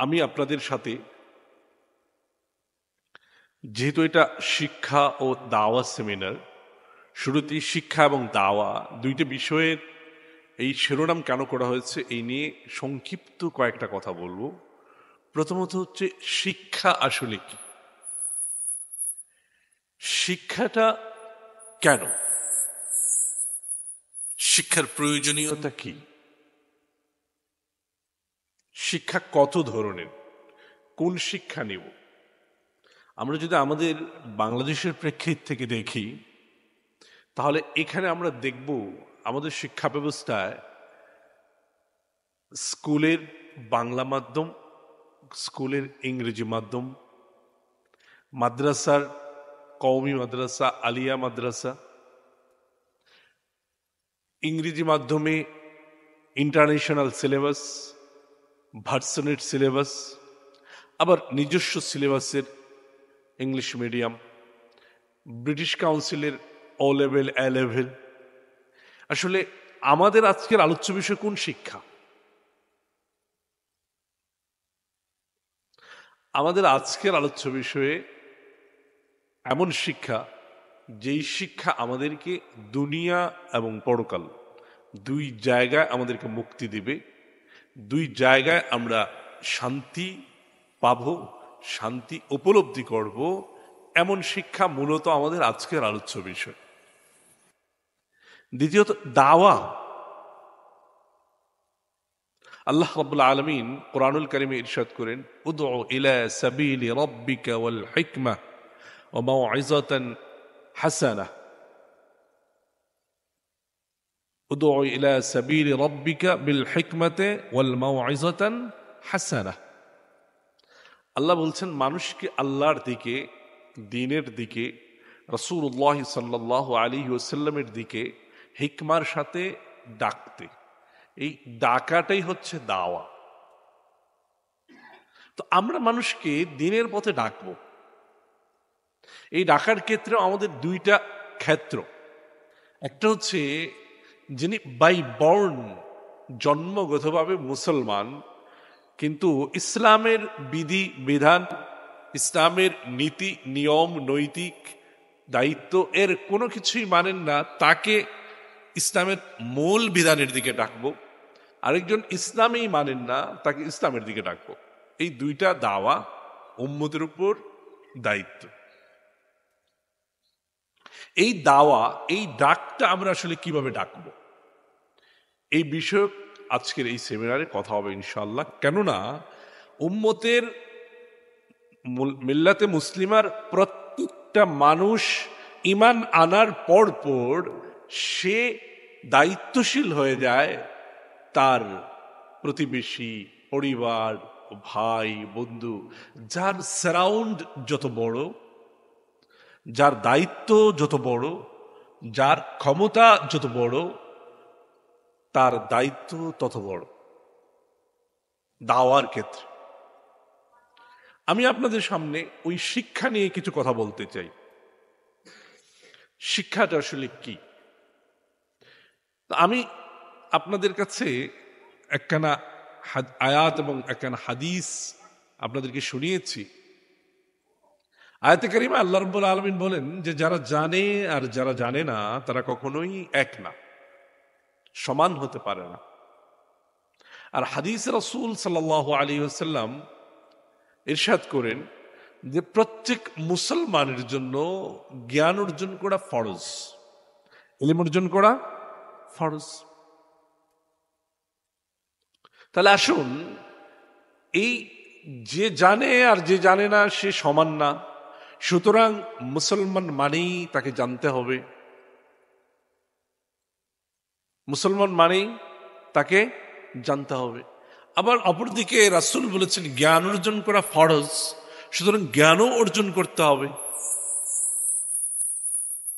আমি আপনাদের সাথে, যেহেতু এটা শিক্ষা ও দাওয়া সেমিনার, শুরুতেই শিক্ষা এবং দাওয়া দুইটা বিষয়ের এই শিরোনাম কেন করা হয়েছে এই নিয়ে সংক্ষিপ্ত কয়েকটা কথা বলবো। প্রথমত হচ্ছে শিক্ষা আসলে কি, শিক্ষাটা কেন, শিক্ষার প্রয়োজনীয়তা কি, শিক্ষা কত ধরনের, কোন শিক্ষা নেব। আমরা যদি আমাদের বাংলাদেশের প্রেক্ষিত থেকে দেখি, তাহলে এখানে আমরা দেখব আমাদের শিক্ষা ব্যবস্থায় স্কুলের বাংলা মাধ্যম, স্কুলের ইংরেজি মাধ্যম, মাদ্রাসার কওমি মাদ্রাসা, আলিয়া মাদ্রাসা, ইংরেজি মাধ্যমে ইন্টারন্যাশনাল সিলেবাস, ভার্সনের সিলেবাস, আবার নিজস্ব সিলেবাসের ইংলিশ মিডিয়াম, ব্রিটিশ কাউন্সিলের ও লেভেল, এ লেভেল। আসলে আমাদের আজকের আলোচ্য বিষয় কোন শিক্ষা? আমাদের আজকের আলোচ্য বিষয়ে এমন শিক্ষা, যেই শিক্ষা আমাদেরকে দুনিয়া এবং পরকাল দুই জায়গায় আমাদেরকে মুক্তি দিবে, দুই জায়গায় আমরা শান্তি পাব, শান্তি উপলব্ধি করব, এমন শিক্ষা মূলত আমাদের আজকের আলোচ্য বিষয়। দ্বিতীয়ত দাওয়া। আল্লাহ রাব্বুল আলামিন কুরআনুল কারীমে ইরশাদ করেন, উদউ ইলা সাবিলি রাব্বিকা ওয়াল হিকমাহ ওয়া মাউইযাতান হাসানাহ। উদউ ইলা সাবিলি রাব্বিকা বিল হিকমাতি ওয়াল মাউইযাতান হাসানাহ। আল্লাহ বলছেন মানুষকে আল্লাহর দিকে, দ্বীনের দিকে, রাসূলুল্লাহ সাল্লাল্লাহু আলাইহি ওয়াসাল্লামের দিকে হিকমার সাথে ডাকতে। এই ডাকাটাই হচ্ছে দাওয়া। তো আমরা মানুষকে দ্বীনের পথে ডাকবো। এই ডাকার ক্ষেত্রে আমাদের দুইটা ক্ষেত্র। একটা হচ্ছে যিনি বাই বর্ন, জন্মগতভাবে মুসলমান, কিন্তু ইসলামের বিধি বিধান, ইসলামের নীতি নিয়ম, নৈতিক দায়িত্ব এর কোনো কিছুই মানেন না, তাকে ইসলামের মূল বিধানের দিকে ডাকবো। আরেকজন ইসলামেই মানেন না, তাকে ইসলামের দিকে ডাকবো। এই দুইটা দাওয়া উম্মতের উপর দায়িত্ব। এই দাওয়া, এই ডাকটা আমরা আসলে কিভাবে ডাকবো, এই বিষয়ে আজকের এই সেমিনারে কথা হবে ইনশাআল্লাহ। কেননা উম্মতের মিল্লাতে মুসলিমার প্রত্যেকটা মানুষ ঈমান আনার পর পর সে দায়িত্বশীল হয়ে যায় তার প্রতিবেশী, পরিবার, ভাই, বন্ধু, যার সারাউন্ড যত বড়, যার দায়িত্ব যত বড়, যার ক্ষমতা যত বড়, তার দায়িত্ব তত বড় দাওয়ার ক্ষেত্রে। আমি আপনাদের সামনে ওই শিক্ষা নিয়ে কিছু কথা বলতে চাই। শিক্ষাটা আসলে কি? আমি আপনাদের কাছে একখানা আয়াত এবং একখানা হাদিস আপনাদেরকে শুনিয়েছি। আয়াতে কারিমা আল্লাহ রাব্বুল আলামিন বলেন যে যারা জানে আর যারা জানে না তারা কখনোই এক না, সমান হতে পারে না। আর হাদিসে রাসূল সাল্লাল্লাহু আলাইহি ওয়াসাল্লাম ইরশাদ করেন যে প্রত্যেক মুসলমানের জন্য জ্ঞান অর্জন করা ফরজ, ইলম অর্জন করা ফরজ। তাহলে আসুন, এই যে জানে আর যে জানে না সে সমান না, সুতরাং মুসলমান মানেই তাকে জানতে হবে, মুসলমান মানেই তাকে জানতে হবে। আবার অপরদিকে রাসূল বলেছেন জ্ঞান অর্জন করা ফরজ, সুতরাং জ্ঞানও অর্জন করতে হবে।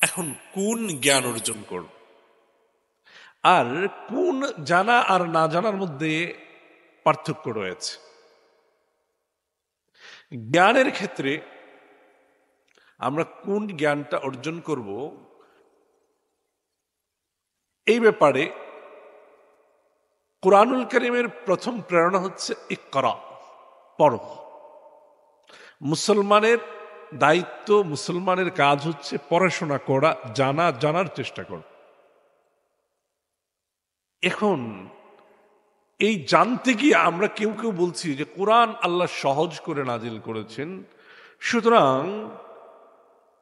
এখন কোন জ্ঞান অর্জন করব, আর কোন জানা আর না জানার মধ্যে পার্থক্য রয়েছে? জ্ঞানের ক্ষেত্রে আমরা কোন জ্ঞানটা অর্জন করব, এই ব্যাপারে কুরআনুল কারীমের প্রথম প্রেরণা হচ্ছে ইকরা, পড়ো। মুসলমানের দায়িত্ব, মুসলমানের কাজ হচ্ছে পড়াশোনা করা, জানার চেষ্টা করা। এখন এই জানতে গিয়ে আমরা কেউ কেউ বলছি যে কোরআন আল্লাহ সহজ করে নাজিল করেছেন, সুতরাং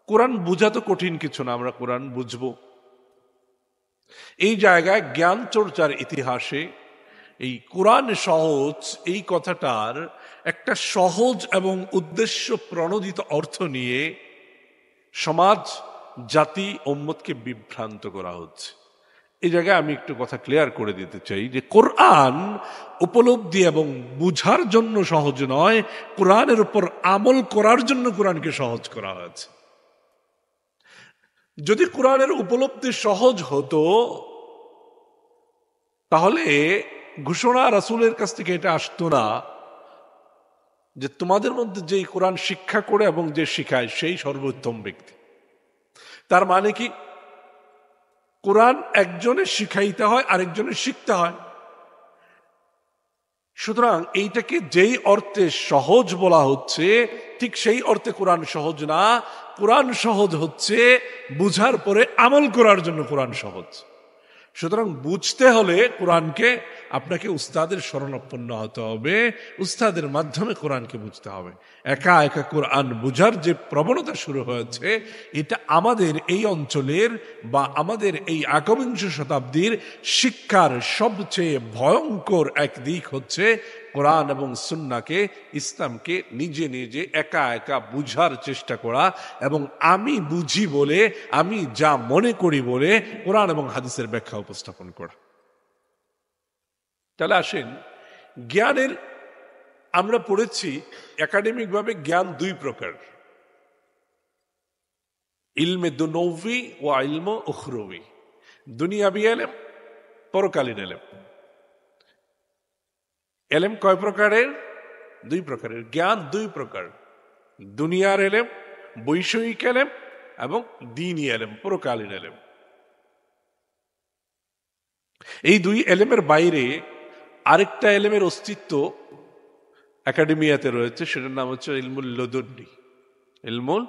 কোরআন বোঝা তো কঠিন কিছু না, আমরা কোরআন বুঝবো। এই জায়গায় জ্ঞান চর্চার ইতিহাসে এই কোরআন সহজ এই কথাটার একটা সহজ এবং উদ্দেশ্য প্রণোদিত অর্থ নিয়ে সমাজ, জাতি, উম্মতকে বিভ্রান্ত করা হচ্ছে। এই জায়গায় আমি একটু কথা ক্লিয়ার করে দিতে চাই যে কোরআন উপলব্ধি এবং বুঝার জন্য সহজ নয়, কোরআনের উপর আমল করার জন্য কোরআনকে সহজ করা হয়েছে। যদি কোরআনের উপলব্ধি সহজ হতো তাহলে ঘোষণা রাসূলের কাছ থেকে এটা আসতো না যে তোমাদের মধ্যে যেই কোরআন শিক্ষা করে এবং যে শিখায় সেই সর্বোত্তম ব্যক্তি। তার মানে কি কোরআন একজনের শিখাইতে হয়, আরেকজনের শিখতে হয়। সুতরাং এইটাকে যেই অর্থে সহজ বলা হচ্ছে ঠিক সেই অর্থে কোরআন সহজ না। কোরআন সহজ হচ্ছে বুঝার পরে আমল করার জন্য কোরআন সহজ। সুতরাং বুঝতে হলে কোরআনকে আপনাকে উস্তাদের শরণাপন্ন হতে হবে, উস্তাদের মাধ্যমে কোরআনকে বুঝতে হবে। একা একা কোরআন বুঝার যে প্রবণতা শুরু হয়েছে, এটা আমাদের এই অঞ্চলের বা আমাদের এই একবিংশ শতাব্দীর শিক্ষার সবচেয়ে ভয়ঙ্কর এক দিক হচ্ছে কোরআন এবং সুন্নাহকে, ইসলামকে নিজে নিজে একা একা বুঝার চেষ্টা করা এবং আমি বুঝি বলে, আমি যা মনে করি বলে কোরআন এবং হাদিসের ব্যাখ্যা উপস্থাপন করা। তাহলে আসেন, জ্ঞানের আমরা পড়েছি একাডেমিকভাবে জ্ঞান দুই প্রকার, ইলমে দুনৌভি ও ইলম উখরবি। দুনিয়াবি এলেম, পরকালীন এলেম। এলেম কয় প্রকারের? দুই প্রকারের। জ্ঞান দুই প্রকার, দুনিয়ার এলেম, বৈষয়িক এলেম এবং দ্বীনি এলেম, পরকালীন এলেম। এই দুই এলেমের বাইরে আরেকটা এলেমের অস্তিত্ব একাডেমিয়াতে রয়েছে, সেটার নাম হচ্ছে ইলমুল লাদুন্নি। ইলমুল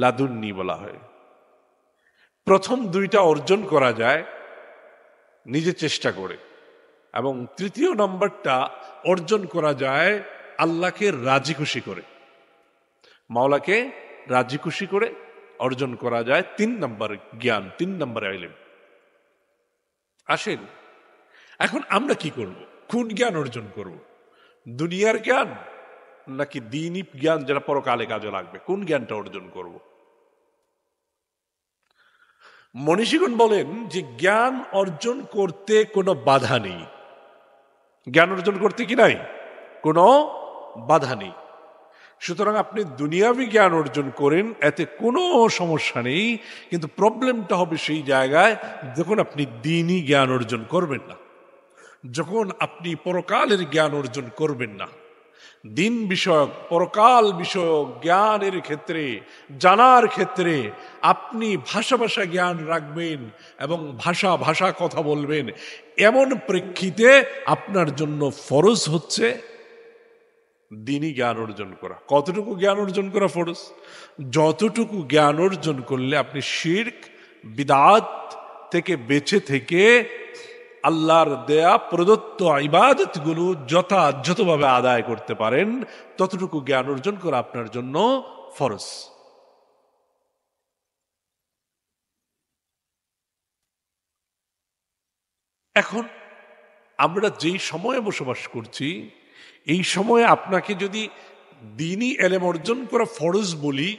লাদুন্নি বলা হয়। প্রথম দুইটা অর্জন করা যায় নিজে চেষ্টা করে, এবং তৃতীয় নম্বরটা অর্জন করা যায় আল্লাহকে রাজি খুশি করে, মাওলাকে রাজি খুশি করে অর্জন করা যায়। তিন নম্বর জ্ঞান, তিন নম্বর ইলম। আসেন, এখন আমরা কি করব? কোন জ্ঞান অর্জন করব? দুনিয়ার জ্ঞান নাকি দ্বীনি জ্ঞান যেটা পরকালে কাজে লাগবে? কোন জ্ঞানটা অর্জন করব? মনীষীগণ বলেন যে জ্ঞান অর্জন করতে কোনো বাধা নেই। জ্ঞান অর্জন করতে কি নাই? কোনো বাধা নেই। সুতরাং আপনি দুনিয়াবি জ্ঞান অর্জন করেন, এতে কোনো সমস্যা নেই, কিন্তু প্রবলেমটা হবে সেই জায়গায় যখন আপনি দ্বীনি জ্ঞান অর্জন করবেন না, যখন আপনি পরকালের জ্ঞান অর্জন করবেন না। দিন বিষয়ক, পরকাল বিষয়ক জ্ঞানের ক্ষেত্রে, জানার ক্ষেত্রে আপনি ভাষা জ্ঞান রাখবেন এবং ভাষা কথা বলবেন, এমন প্রেক্ষিতে আপনার জন্য ফরজ হচ্ছে দ্বীনি জ্ঞান অর্জন করা। কতটুকু জ্ঞান অর্জন করা ফরজ? যতটুকু জ্ঞান অর্জন করলে আপনি শিরক, বিদআত থেকে বেঁচে থেকে আল্লাহর দেয়া প্রদত্ত ইবাদতগুলো যথাযথভাবে আদায় করতে পারেন, ততটুকু জ্ঞান অর্জন করা আপনার জন্য ফরজ। এখন আমরা যেই সময়ে বসবাস করছি, এই সময়ে আপনাকে যদি দ্বীনি এলেম অর্জন করা ফরজ বলি,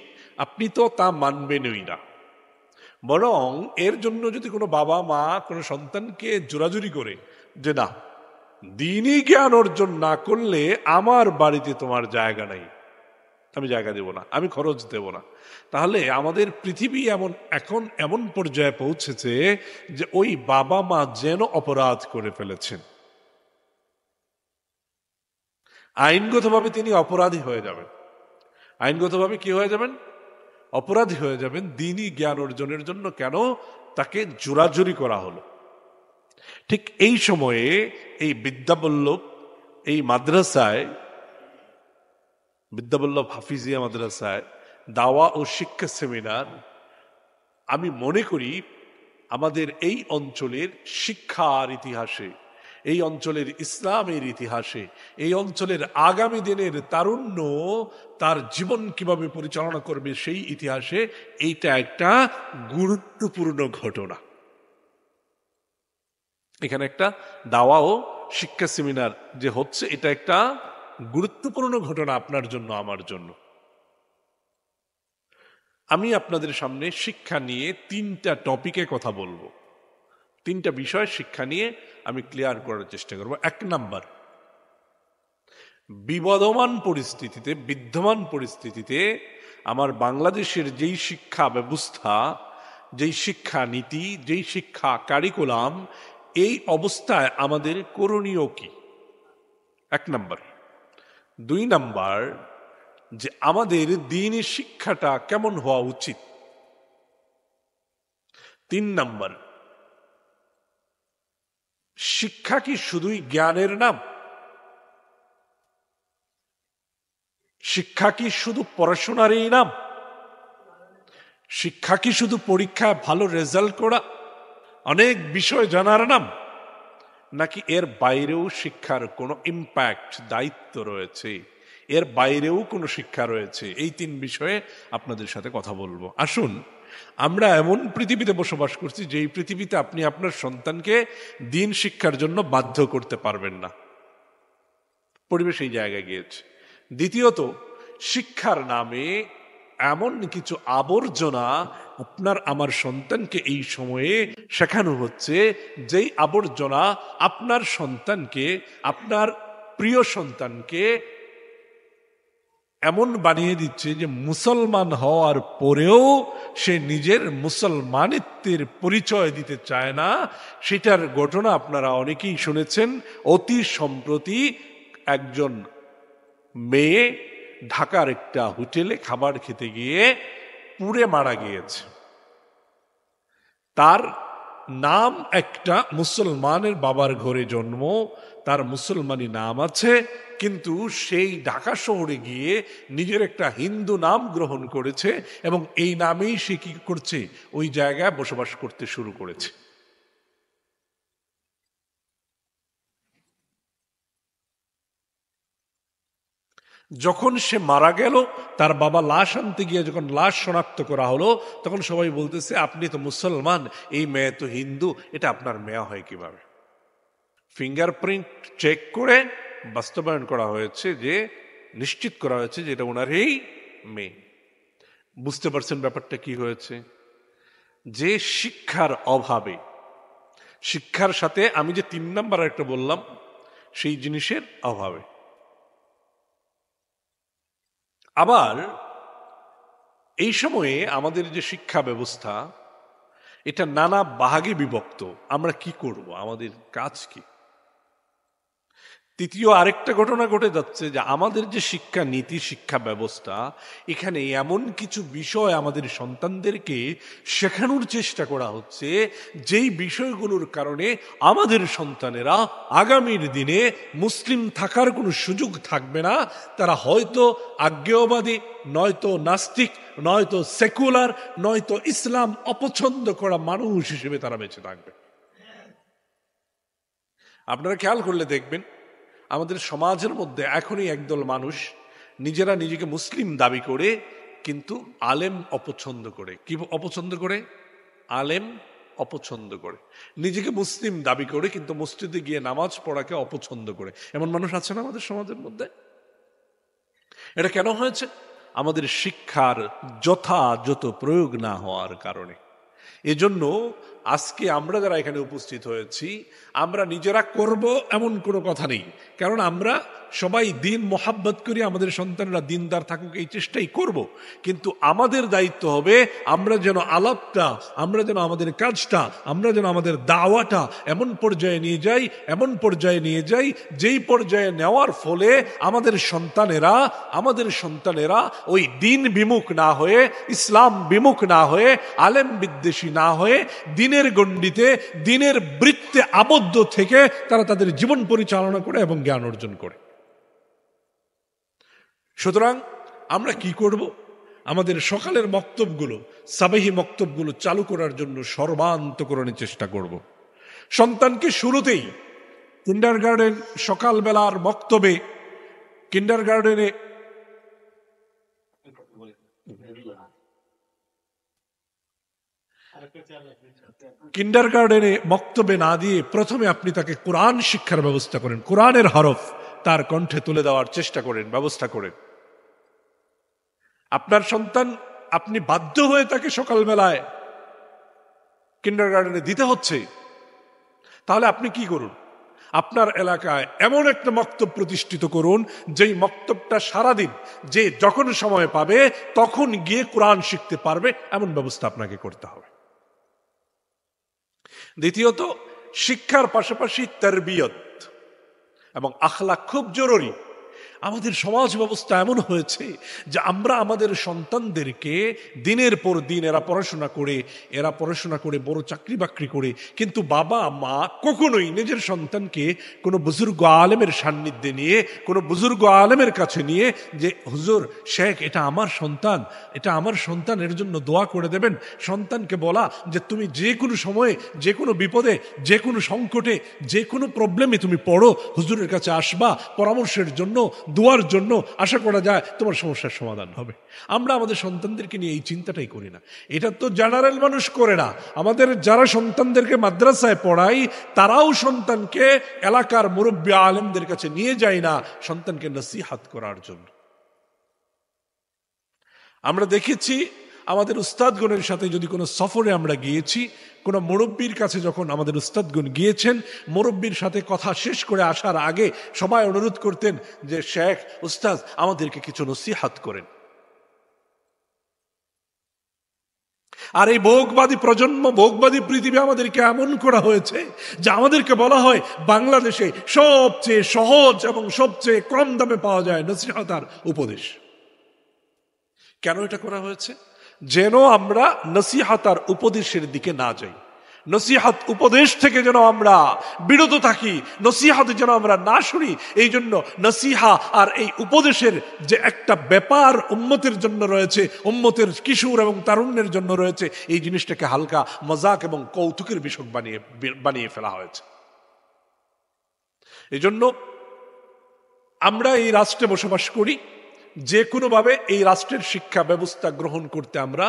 আপনি তো তা মানবেনই না। বরং এর জন্য যদি কোনো বাবা মা কোনো সন্তানকে জোরাজুরি করে যে না, দ্বীনি জ্ঞান অর্জন না করলে আমার বাড়িতে তোমার জায়গা নাই, আমি জায়গা দেব না, আমি খরচ দেব না, তাহলে আমাদের পৃথিবী এখন এমন পর্যায়ে পৌঁছেছে যে ওই বাবা মা যেন অপরাধ করে ফেলেছেন। আইনগতভাবে তিনি অপরাধী হয়ে যাবেন। আইনগতভাবে কি হয়ে যাবেন? অপরাধী হয়ে যাবেন দ্বীনি জ্ঞান অর্জনের জন্য। কেন? তাকে জোরাজুরি করা হলো। ঠিক এই সময়ে এই বিদ্যাবল্লভ, এই মাদ্রাসায় বিদ্যাবল্লভ হাফিজিয়া মাদ্রাসায় দাওয়া ও শিক্ষা সেমিনার, আমি মনে করি আমাদের এই অঞ্চলের শিক্ষার ইতিহাসে, এই অঞ্চলের ইসলামের ইতিহাসে, এই অঞ্চলের আগামী দিনের তারুণ্য তার জীবন কিভাবে পরিচালনা করবে সেই ইতিহাসে এইটা একটা গুরুত্বপূর্ণ ঘটনা। এখানে একটা দাওয়া ও শিক্ষা সেমিনার যে হচ্ছে, এটা একটা গুরুত্বপূর্ণ ঘটনা আপনার জন্য, আমার জন্য। আমি আপনাদের সামনে শিক্ষা নিয়ে 3টা টপিকে কথা বলবো, 3টা বিষয় শিক্ষা নিয়ে আমি ক্লিয়ার করার চেষ্টা করব। 1 নাম্বার, বিদ্যমান পরিস্থিতিতে আমার বাংলাদেশের যেই শিক্ষা ব্যবস্থা, যেই শিক্ষা নীতি, যেই শিক্ষা কারিকুলাম, এই অবস্থায় আমাদের করণীয় কি? 1 নাম্বার। 2 নাম্বার, যে আমাদের দ্বীনি শিক্ষাটা কেমন হওয়া উচিত। 3 নাম্বার, শিক্ষা কি শুধুই জ্ঞানের নাম? শিক্ষা কি শুধু পড়াশোনারই নাম? শিক্ষা কি শুধু পরীক্ষায় ভালো রেজাল্ট করা, অনেক বিষয় জানার নাম? নাকি এর বাইরেও শিক্ষার কোনো ইম্প্যাক্ট, দায়িত্ব রয়েছে, এর বাইরেও কোনো শিক্ষা রয়েছে? এই 3 বিষয়ে আপনাদের সাথে কথা বলবো। আসুন, আমরা এমন পৃথিবীতে বসবাস করছি যেই পৃথিবীতে আপনি আপনার সন্তানকে দ্বীন শিক্ষার জন্য বাধ্য করতে পারবেন না, পরিবেশ এই জায়গায় গিয়েছে। দ্বিতীয়ত, শিক্ষার নামে এমন কিছু আবর্জনা আপনার আমার সন্তানকে এই সময়ে শেখানো হচ্ছে, যেই আবর্জনা আপনার সন্তানকে, আপনার প্রিয় সন্তানকে এমন বানিয়ে দিচ্ছে যে মুসলমান হওয়ার পরেও সে নিজের মুসলমানিত্বের পরিচয় দিতে চায় না। সেটার ঘটনা আপনারা অনেকেই শুনেছেন। অতি সম্প্রতি একজন মেয়ে ঢাকার একটা হোটেলে খাবার খেতে গিয়ে পুড়ে মারা গিয়েছে। তার নাম একটা মুসলমানের বাবার ঘরে জন্ম, তার মুসলমানি নাম আছে, কিন্তু সেই ঢাকা শহরে গিয়ে নিজের একটা হিন্দু নাম গ্রহণ করেছে এবং এই নামেই সে কি করছে, ওই জায়গায় বসবাস করতে শুরু করেছে। যখন সে মারা গেল, তার বাবা লাশ আনতে গিয়ে যখন লাশ শনাক্ত করা হলো, তখন সবাই বলতেছে, আপনি তো মুসলমান, এই মেয়ে তো হিন্দু, এটা আপনার মেয়ে হয় কিভাবে? ফিঙ্গারপ্রিন্ট চেক করে বাস্তবায়ন করা হয়েছে, যে নিশ্চিত করা হয়েছে যে এটা ওনার এই মেয়ে। বুঝতে পারছেন ব্যাপারটা কি হয়েছে? যে শিক্ষার অভাবে, শিক্ষার সাথে আমি যে 3 নাম্বার একটা বললাম, সেই জিনিসের অভাবে। আবার এই সময়ে আমাদের যে শিক্ষা ব্যবস্থা, এটা নানা ভাগে বিভক্ত। আমরা কি করব? আমাদের কাজ কি? তৃতীয় আরেকটা ঘটনা ঘটে যাচ্ছে যে আমাদের যে শিক্ষা নীতি, শিক্ষা ব্যবস্থা, এখানে এমন কিছু বিষয় আমাদের সন্তানদেরকে শেখানোর চেষ্টা করা হচ্ছে, যেই বিষয়গুলোর কারণে আমাদের সন্তানেরা আগামীর দিনে মুসলিম থাকার কোনো সুযোগ থাকবে না। তারা হয়তো আজ্ঞেয়বাদী, নয়তো নাস্তিক, নয়তো সেকুলার, নয়তো ইসলাম অপছন্দ করা মানুষ হিসেবে তারা বেঁচে থাকবে। আপনারা খেয়াল করলে দেখবেন, আমাদের সমাজের মধ্যে এখনই একদল মানুষ নিজেরা নিজেকে মুসলিম দাবি করে, কিন্তু আলেম অপছন্দ করে। কি অপছন্দ করে? আলেম অপছন্দ করে। নিজেকে মুসলিম দাবি করে, কিন্তু মসজিদে গিয়ে নামাজ পড়াকে অপছন্দ করে। এমন মানুষ আছে না আমাদের সমাজের মধ্যে? এটা কেন হয়েছে? আমাদের শিক্ষার যথাযথ প্রয়োগ না হওয়ার কারণে। এজন্য আজকে আমরা যারা এখানে উপস্থিত হয়েছি, আমরা নিজেরা করব এমন কোনো কথা নেই, কারণ আমরা সবাই দিন মোহাব্বত করি, আমাদের সন্তানরা দিনদার থাকুক এই চেষ্টাই করব। কিন্তু আমাদের দায়িত্ব হবে আমরা যেন আলাপটা, আমরা যেন আমাদের কাজটা, আমরা যেন আমাদের দাওয়াটা এমন পর্যায়ে নিয়ে যাই যেই পর্যায়ে নেওয়ার ফলে আমাদের সন্তানেরা ওই দিন বিমুখ না হয়ে, ইসলাম বিমুখ না হয়ে, আলেম বিদ্বেষী না হয়ে, দিনের গণ্ডিতে, দিনের বৃত্তে আবদ্ধ থেকে তারা তাদের জীবন পরিচালনা করে এবং জ্ঞান অর্জন করে। সুতরাং আমরা কি করব? আমাদের সকালের মক্তবগুলো, সাবেহি মক্তবগুলো চালু করার জন্য সর্বান্তকরণে চেষ্টা করব। সন্তানকে শুরুতেই কিন্ডারগার্টেন সকালবেলার মক্তবে কিন্ডারগার্টেনে মক্তবে না দিয়ে প্রথমে আপনি তাকে কোরআন শিক্ষার ব্যবস্থা করেন, কোরআনের হরফ তার কণ্ঠে তুলে দেওয়ার চেষ্টা করেন, ব্যবস্থা করেন। আপনার সন্তান, আপনি বাধ্য হয়ে তাকে সকালবেলায় কিন্ডারগার্টেনে দিতে হচ্ছে, তাহলে আপনি কি করুন? আপনার এলাকায় এমন একটা মক্তব প্রতিষ্ঠিত করুন, যেই মক্তবটা সারাদিন যে যখন সময় পাবে তখন গিয়ে কোরআন শিখতে পারবে, এমন ব্যবস্থা আপনাকে করতে হবে। দ্বিতীয়ত, শিক্ষার পাশাপাশি তারবিয়ত এবং আখলাক খুব জরুরি। আমাদের সমাজ ব্যবস্থা এমন হয়েছে যে আমরা আমাদের সন্তানদেরকে দিনের পর দিন এরা পড়াশোনা করে বড় চাকরি বাকরি করে, কিন্তু বাবা মা কখনোই নিজের সন্তানকে কোনো বুজুর্গ আলেমের সান্নিধ্যে নিয়ে, কোনো বুজুর্গ আলেমের কাছে নিয়ে যে হুজুর শেখ এটা আমার সন্তান, এর জন্য দোয়া করে দেবেন। সন্তানকে বলা যে তুমি যে কোনো সময়ে, যে কোনো বিপদে, যে কোনো সংকটে, যে কোনো প্রবলেমে তুমি পড়ো, হুজুরের কাছে আসবা পরামর্শের জন্য, দোয়ার জন্য, আশা করা যায় তোমার সমস্যার সমাধান হবে। আমরা আমাদের সন্তানদেরকে নিয়ে এই চিন্তাটাই করি না। এটা তো জেনারেল মানুষ করে না। আমাদের যারা সন্তানদেরকে মাদ্রাসায় পড়াই তারাও সন্তানকে এলাকার মুরব্বী আলেমদের কাছে নিয়ে যায় না সন্তানকে নসিহত করার জন্য। আমরা দেখেছি আমাদের উস্তাদগণের সাথে যদি কোনো সফরে আমরা গিয়েছি, কোনো মুরব্বীর কাছে যখন আমাদের উস্তাদগণ গিয়েছেন, মুরব্বীর সাথে কথা শেষ করে আসার আগে সবাই অনুরোধ করতেন যে শেখ, উস্তাদ আমাদেরকে কিছু নসিহত করেন। আর এই ভোগবাদী প্রজন্ম, ভোগবাদী পৃথিবী আমাদেরকে এমন করা হয়েছে যে আমাদেরকে বলা হয় বাংলাদেশে সবচেয়ে সহজ এবং সবচেয়ে কম দামে পাওয়া যায় নসিহত আর উপদেশ। কেন এটা করা হয়েছে? যেন আমরা নসিহত আর উপদেশের দিকে না যাই, নসিহত উপদেশ থেকে যেন আমরা বিরত থাকি, নসিহত যেন আমরা না শুনি। এই জন্য নসিহা আর এই উপদেশের যে একটা ব্যাপার উম্মতের জন্য রয়েছে, উম্মতের কিশোর এবং তারুণ্যের জন্য রয়েছে, এই জিনিসটাকে হালকা মজাক এবং কৌতুকের বিষয় বানিয়ে ফেলা হয়েছে। এই জন্য আমরা এই রাষ্ট্রে বসবাস করি, যে কোনোভাবে এই রাষ্ট্রের শিক্ষা ব্যবস্থা গ্রহণ করতে আমরা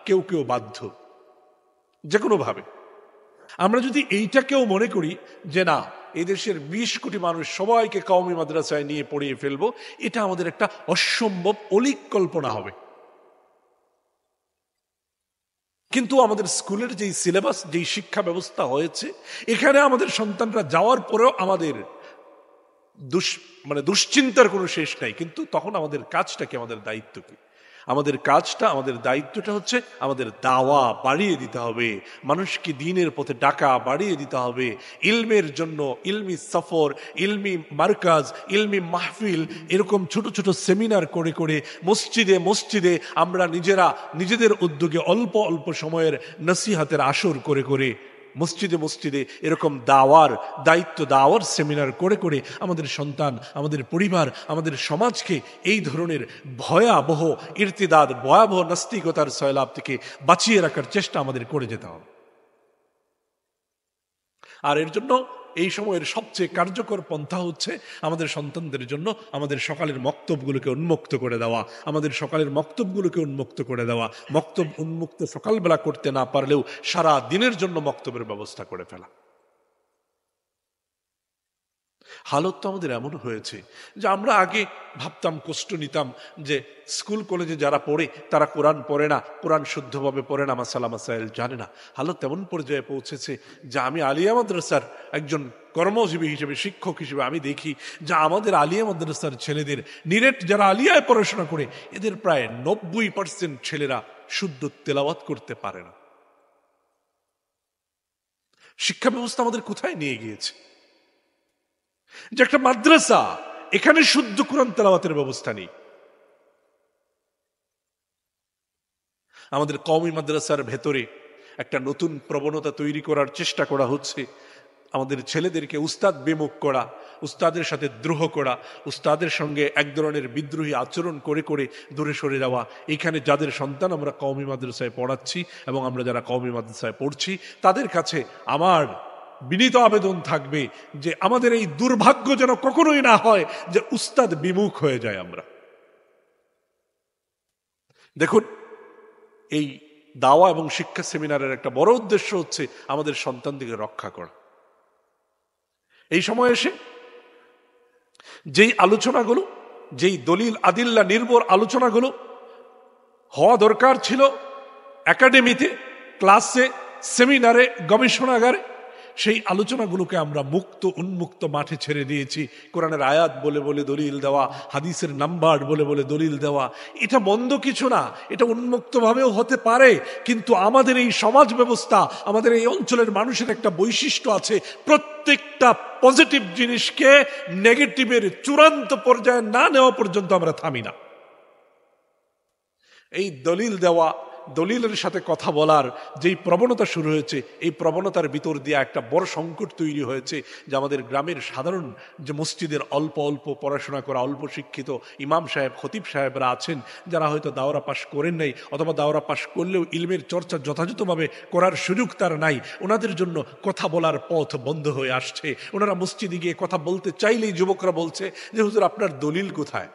কেউ বাধ্য, যে কোনোভাবে। আমরা যদি এইটাকেও মনে করি যে না, এই দেশের 20 কোটি মানুষ সবাইকে কওমি মাদ্রাসায় নিয়ে পড়িয়ে ফেলবো, এটা আমাদের একটা অসম্ভব অলীক কল্পনা হবে। কিন্তু আমাদের স্কুলের যেই সিলেবাস, যেই শিক্ষা ব্যবস্থা হয়েছে, এখানে আমাদের সন্তানরা যাওয়ার পরেও আমাদের দুশ্চিন্তার কোনো শেষ নাই। কিন্তু তখন আমাদের কাজটা কি, আমাদের দায়িত্ব কি? আমাদের দায়িত্বটা হচ্ছে আমাদের দাওয়া বাড়িয়ে দিতে হবে, মানুষকে দ্বীনের পথে ডাকা বাড়িয়ে দিতে হবে। ইলমের জন্য ইলমি সফর, ইলমি মার্কাজ, ইলমি মাহফিল, এরকম ছোট ছোট সেমিনার করে করে মসজিদে আমরা নিজেদের উদ্যোগে অল্প অল্প সময়ের নসিহতের আসর করে করে মসজিদে এরকম দাওয়ার সেমিনার করে করে আমাদের সন্তান, আমাদের পরিবার, আমাদের সমাজকে এই ধরনের ভয়াবহ ইরতিদাদ, ভয়াবহ নাস্তিকতার সয়লাব থেকে বাঁচিয়ে রাখার চেষ্টা আমাদের করে যেতে হবে। আর এর জন্য এই সময়ের সবচেয়ে কার্যকর পন্থা হচ্ছে আমাদের সন্তানদের জন্য আমাদের সকালের মক্তবগুলোকে উন্মুক্ত করে দেওয়া, মক্তব উন্মুক্ত সকালবেলা করতে না পারলেও সারা দিনের জন্য মক্তবের ব্যবস্থা করে ফেলা। হালত তো আমাদের এমন হয়েছে যে আমরা আগে ভাবতাম, কষ্ট নিতাম যে স্কুল কলেজে যারা পড়ে তারা কোরআন পড়ে না, কোরআন শুদ্ধভাবে পড়ে না, মাসালা মাসাইল জানে না। হালত তেমন পর্যায়ে পৌঁছেছে যে আমি আলিয়া মাদ্রাসার একজন কর্মজীবী হিসেবে, শিক্ষক হিসেবে আমি দেখি যে আমাদের আলিয়া মাদ্রাসার ছেলেদের, নিরেট যারা আলিয়ায় পড়াশোনা করে, এদের প্রায় 90% ছেলেরা শুদ্ধ তেলাওয়াত করতে পারে না। শিক্ষা ব্যবস্থা আমাদের কোথায় নিয়ে গিয়েছে? যে একটা মাদ্রাসা, এখানে শুদ্ধ কোরআন তেলাওয়াতের ব্যবস্থা নেই। আমাদের কওমি মাদ্রাসার ভেতরে একটা নতুন প্রবণতা তৈরি করার চেষ্টা করা হচ্ছে। আমাদের ছেলেদেরকে উস্তাদ বিমুখ করা, উস্তাদের সাথে দ্রোহ করা, উস্তাদের সঙ্গে এক ধরনের বিদ্রোহী আচরণ করে করে দূরে সরে যাওয়া। এখানে যাদের সন্তান আমরা কওমি মাদ্রাসায় পড়াচ্ছি এবং আমরা যারা কওমি মাদ্রাসায় পড়ছি, তাদের কাছে আমার বিনীত আবেদন থাকবে যে আমাদের এই দুর্ভাগ্য যেন কখনোই না হয় যে উস্তাদ বিমুখ হয়ে যায় আমরা। দেখুন, এই দাওয়া এবং শিক্ষা সেমিনারের একটা বড় উদ্দেশ্য হচ্ছে আমাদের সন্তানদেরকে রক্ষা করা। এই সময় এসে যেই আলোচনাগুলো, যেই দলিল আদিল্লা নির্ভর আলোচনাগুলো হওয়া দরকার ছিল একাডেমিতে, ক্লাসে, সেমিনারে, গবেষণাগারে, সেই আলোচনাগুলোকে আমরা মুক্ত উন্মুক্ত মাঠে ছেড়ে দিয়েছি। কোরআনের আয়াত বলে বলে দলিল দেওয়া, হাদিসের নাম্বার বলে বলে দলিল দেওয়া, এটা মন্দ কিছু না, এটা উন্মুক্তভাবেও হতে পারে। কিন্তু আমাদের এই সমাজ ব্যবস্থা, আমাদের এই অঞ্চলের মানুষের একটা বৈশিষ্ট্য আছে, প্রত্যেকটা পজিটিভ জিনিসকে নেগেটিভের চূড়ান্ত পর্যায়ে না নেওয়া পর্যন্ত আমরা থামি না। এই দলিল দেওয়া, দলিলের সাথে কথা বলার যেই প্রবণতা শুরু হয়েছে, এই প্রবণতার ভিতর দিয়ে একটা বড় সংকট তৈরি হয়েছে যে আমাদের গ্রামের সাধারণ যে মসজিদের অল্প অল্প পড়াশোনা করা, অল্প শিক্ষিত ইমাম সাহেব, খতিব সাহেবরা আছেন, যারা হয়তো দাওরা পাশ করেন নাই, অথবা দাওরা পাশ করলেও ইলমের চর্চা যথাযথভাবে করার সুযোগ তার নাই, ওনাদের জন্য কথা বলার পথ বন্ধ হয়ে আসছে। ওনারা মসজিদে গিয়ে কথা বলতে চাইলেই যুবকরা বলছে যে হুজুর আপনার দলিল কোথায়?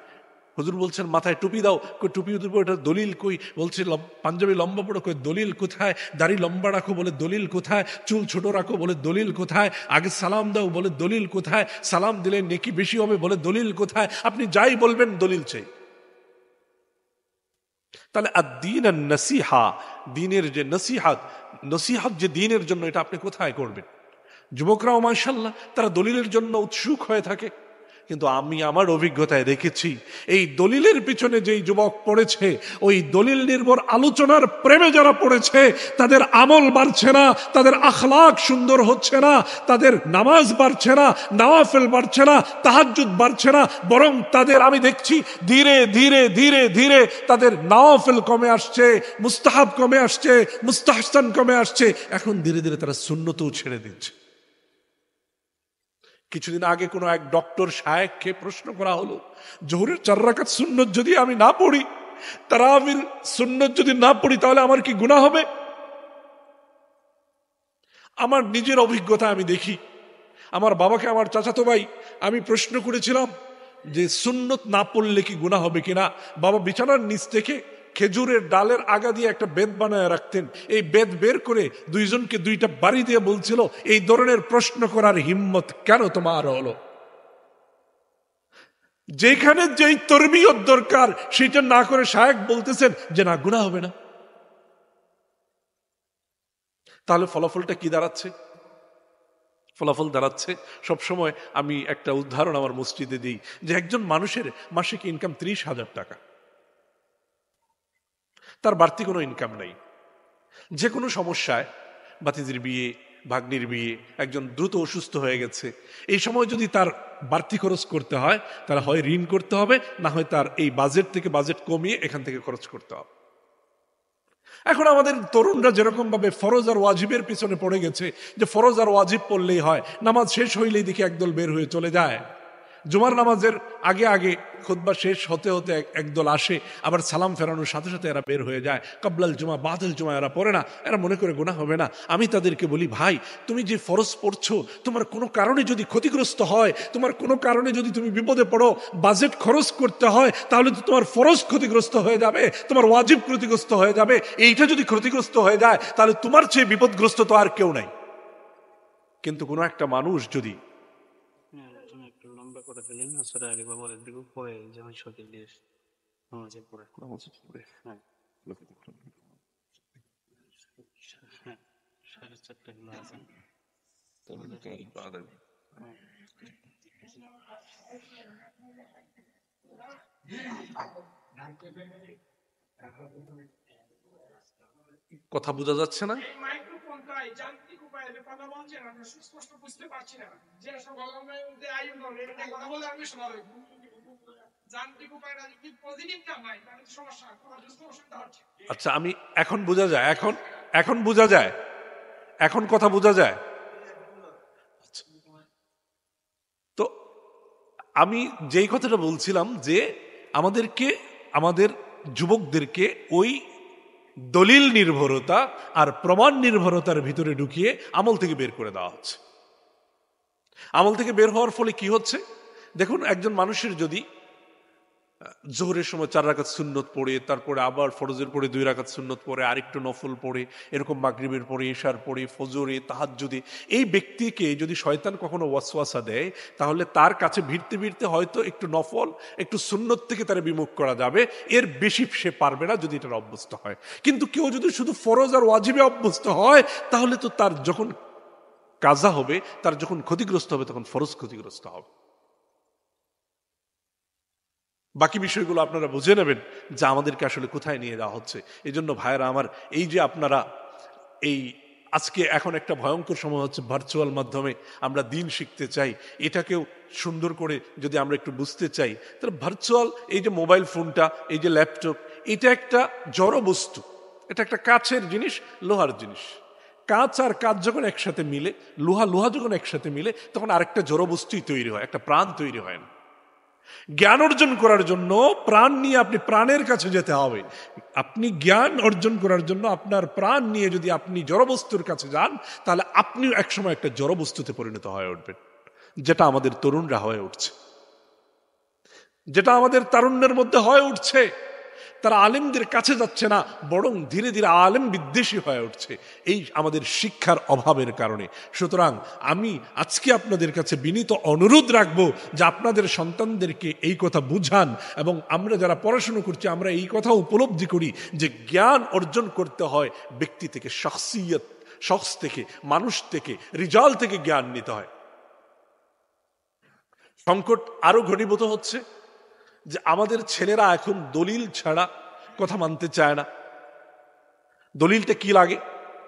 হুজুর বলছেন মাথায় টুপি দাও, কই টুপি উঠবো, এটা দলিল কই? বলছে পাঞ্জাবি লম্বা পড়ো, কই দলিল কোথায়? দাড়ি লম্বা রাখো, বলে দলিল কোথায়? চুল ছোট রাখো, বলে দলিল কোথায়? আগে সালাম দাও, বলে দলিল কোথায়? সালাম দিলে নেকি বেশি হবে, বলে দলিল কোথায়? আপনি যাই বলবেন দলিল চাই। তাহলে আদ-দীন আন-নাসিহা, দ্বীনের যে নসিহাত, নসিহাত যে দ্বীনের জন্য, এটা আপনি কোথায় করবেন? যুবকরাও মাশাআল্লাহ তারা দলিলের জন্য উৎসুক হয়ে থাকে, কিন্তু আমি আমার অভিজ্ঞতায় দেখেছি এই দলিলের পিছনে যেই যুবক পড়েছে, ওই দলিল নির্ভর আলোচনার প্রেমে যারা পড়েছে, তাদের আমল বাড়ছে না, তাদের আখলাক সুন্দর হচ্ছে না, তাদের নামাজ বাড়ছে না, নওয়াফিল বাড়ছে না, তাহাজ্জুদ বাড়ছে না, বরং তাদের আমি দেখছি ধীরে ধীরে ধীরে ধীরে তাদের নওয়াফিল কমে আসছে, মুস্তাহাব কমে আসছে, মুস্তাহসান কমে আসছে, এখন ধীরে ধীরে তারা সুন্নতও ছেড়ে দিচ্ছে। কিছুদিন আগে কোনো এক ডক্টর শায়েখকে প্রশ্ন করা হলো, জোহরের 4 রাকাত সুন্নত যদি আমি না পড়ি, তারাবির সুন্নত যদি না পড়ি, তাহলে আমার কি গুনাহ হবে? আমার নিজের অভিজ্ঞতা আমি দেখি, আমার বাবাকে, আমার চাচাতো ভাই, আমি প্রশ্ন করেছিলাম যে সুন্নত না পড়লে কি গুনাহ হবে কিনা। বাবা বিছানার নিচ থেকে খেজুরের ডালের আগা দিয়ে একটা বেদ বানায় রাখতেন, এই বেদ বের করে দুইজনকে 2টা বাড়ি দিয়ে বলছিল, এই ধরনের প্রশ্ন করার হিম্মত কেন তোমার হলো? যেখানে যেই তরবিয়ত দরকার সেটা না করে শায়েখ বলতেছেন যে না, গুনাহ হবে না। তাহলে ফলাফলটা কি দাঁড়াচ্ছে? ফলাফল দাঁড়াচ্ছে, সবসময় আমি একটা উদাহরণ আমার মসজিদে দিই, যে একজন মানুষের মাসিক ইনকাম 30,000 টাকা, তার বাড়তি কোনো ইনকাম নাই। যে কোনো সমস্যায়, ভাতিজির বিয়ে, ভাগ্নির বিয়ে, একজন দ্রুত অসুস্থ হয়ে গেছে, এই সময় যদি তার বাড়তি খরচ করতে হয়, তাহলে হয় ঋণ করতে হবে, না হয় তার এই বাজেট থেকে বাজেট কমিয়ে এখান থেকে খরচ করতে হবে। এখন আমাদের তরুণরা যেরকম ভাবে ফরজ আর ওয়াজিবের পিছনে পড়ে গেছে, যে ফরজ আর ওয়াজিব পড়লেই হয়, নামাজ শেষ হইলেই দেখি একদল বের হয়ে চলে যায়, জুমার নামাজের আগে আগে খুতবা শেষ হতে হতে একদল আসে, আবার সালাম ফেরানোর সাথে সাথে এরা বের হয়ে যায়। কাবলাল জুমা বাদাল জুমা এরা পড়ে না, এরা মনে করে গুনাহ হবে না। আমি তাদেরকে বলি, ভাই তুমি যে ফরজ পড়ছো, তোমার কোনো কারণে যদি ক্ষতিগ্রস্ত হয়, তোমার কোনো কারণে যদি তুমি বিপদে পড়ো, বাজেট খরচ করতে হয়, তাহলে তো তোমার ফরজ ক্ষতিগ্রস্ত হয়ে যাবে, তোমার ওয়াজিব ক্ষতিগ্রস্ত হয়ে যাবে। এইটা যদি ক্ষতিগ্রস্ত হয়ে যায়, তাহলে তোমার চেয়ে বিপদগ্রস্ত তো আর কেউ নাই। কিন্তু কোনো একটা মানুষ যদি করে ফেলেন আসলে আগে বাবার দিকে পড়ে যেমন শরীর দিয়ে নামাজে পড়ে হ্যাঁ 4:30 হলো আজান কথা বোঝা যাচ্ছে না? যান্ত্রিক উপায়ে কথা বলছেন, আমরা সুস্পষ্ট বুঝতে পারছি না। যে সকল আইন করবে কথা বলে আমি শোনাবো, যান্ত্রিক উপায়টা যদি পজিটিভ না হয় তাহলে সমস্যা, কোনো অসুবিধা হচ্ছে। আচ্ছা, আমি এখন বোঝা যায়, এখন বোঝা যায়, এখন কথা বোঝা যায়। আমি যেই কথাটা বলছিলাম যে আমাদের যুবকদেরকে ওই দলিল নির্ভরতা আর প্রমাণ নির্ভরতার ভিতরে ঢুকিয়ে আমল থেকে বের করে দেওয়া হচ্ছে। আমল থেকে বের হওয়ার ফলে কি হচ্ছে দেখুন, একজন মানুষের যদি জোহরের সময় 4 রাকাত সুন্নত পড়ে, তারপরে আবার ফরজের পরে 2 রাকাত সুন্নত পড়ে, আরেকটু নফল পড়ে, এরকম মাগরিবের পরে, ইশার পরে, ফজরে, তাহাজ্জুদে, এই ব্যক্তিকে যদি শয়তান কখনো ওয়াসওয়াসা দেয়, তাহলে তার কাছে ভিড়তে ভিড়তে হয়তো একটু নফল, একটু সুন্নত থেকে তার বিমুখ করা যাবে, এর বেশি সে পারবে না যদি এটা অভ্যস্ত হয়। কিন্তু কেউ যদি শুধু ফরজ আর ওয়াজিবে অভ্যস্ত হয়, তাহলে তো তার যখন কাজা হবে, তার যখন ক্ষতিগ্রস্ত হবে, তখন ফরজ ক্ষতিগ্রস্ত হবে। বাকি বিষয়গুলো আপনারা বুঝে নেবেন যে আমাদেরকে আসলে কোথায় নিয়ে যাওয়া হচ্ছে। এই জন্য ভাইয়েরা আমার, এই যে আপনারা এই আজকে এখন একটা ভয়ঙ্কর সময় হচ্ছে, ভার্চুয়াল মাধ্যমে আমরা দিন শিখতে চাই, এটাকেও সুন্দর করে যদি আমরা একটু বুঝতে চাই, তাহলে ভার্চুয়াল এই যে মোবাইল ফোনটা, এই যে ল্যাপটপ, এটা একটা জড় বস্তু, এটা একটা কাছের জিনিস, লোহার জিনিস। কাঁচ আর কাঁচ যখন একসাথে মিলে, লোহা যখন একসাথে মিলে, তখন আরেকটা জড় বস্তুই তৈরি হয়, একটা প্রাণ তৈরি হয় না। জ্ঞান অর্জন করার জন্য প্রাণ নিয়ে আপনি প্রাণের কাছে যেতে হবে। আপনি জ্ঞান অর্জন করার জন্য আপনার প্রাণ নিয়ে যদি আপনি জড়বস্তুর কাছে যান, তাহলে আপনিও একসময় একটা জড়বস্তুতে পরিণত হয়ে উঠবেন, যেটা আমাদের তরুণরা হয়ে উঠছে, যেটা আমাদের তারুণ্যের মধ্যে হয়ে উঠছে। তারা আলেমদের কাছে যাচ্ছে না, বরং ধীরে ধীরে আলেম বিদ্বেষী হয়ে উঠছে, এই আমাদের শিক্ষার অভাবের কারণে। সুতরাং আমি আজকে আপনাদের কাছে বিনীত অনুরোধ রাখবো যে আপনাদের সন্তানদেরকে এই কথা বুঝান, এবং আমরা যারা পড়াশুনো করছি আমরা এই কথা উপলব্ধি করি যে জ্ঞান অর্জন করতে হয় ব্যক্তি থেকে, শখস থেকে, মানুষ থেকে, রিজাল থেকে জ্ঞান নিতে হয়। সংকট আরো ঘনীভূত হচ্ছে যে আমাদের ছেলেরা এখন দলিল ছাড়া কথা মানতে চায় না। দলিলটা কি লাগে?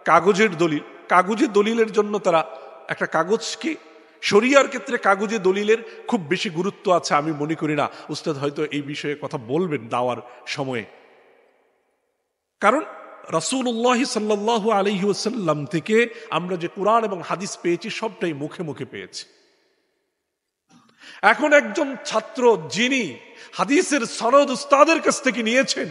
কাগজের দলিল। কাগজে দলিলের জন্য তারা একটা কাগজকে, শরিয়ার ক্ষেত্রে কাগজে দলিলের খুব বেশি গুরুত্ব আছে আমি মনে করি না। উস্তাদ হয়তো এই বিষয়ে কথা বলবেন দাওয়ার সময়ে। কারণ রাসূলুল্লাহ সাল্লাল্লাহু আলাইহি ওয়াসাল্লাম থেকে আমরা যে কোরআন এবং হাদিস পেয়েছি, সবটাই মুখে মুখে পেয়েছি। এখন একজন ছাত্র যিনি হাদিসের সনদ উস্তাদের কাছ থেকে নিয়েছেন,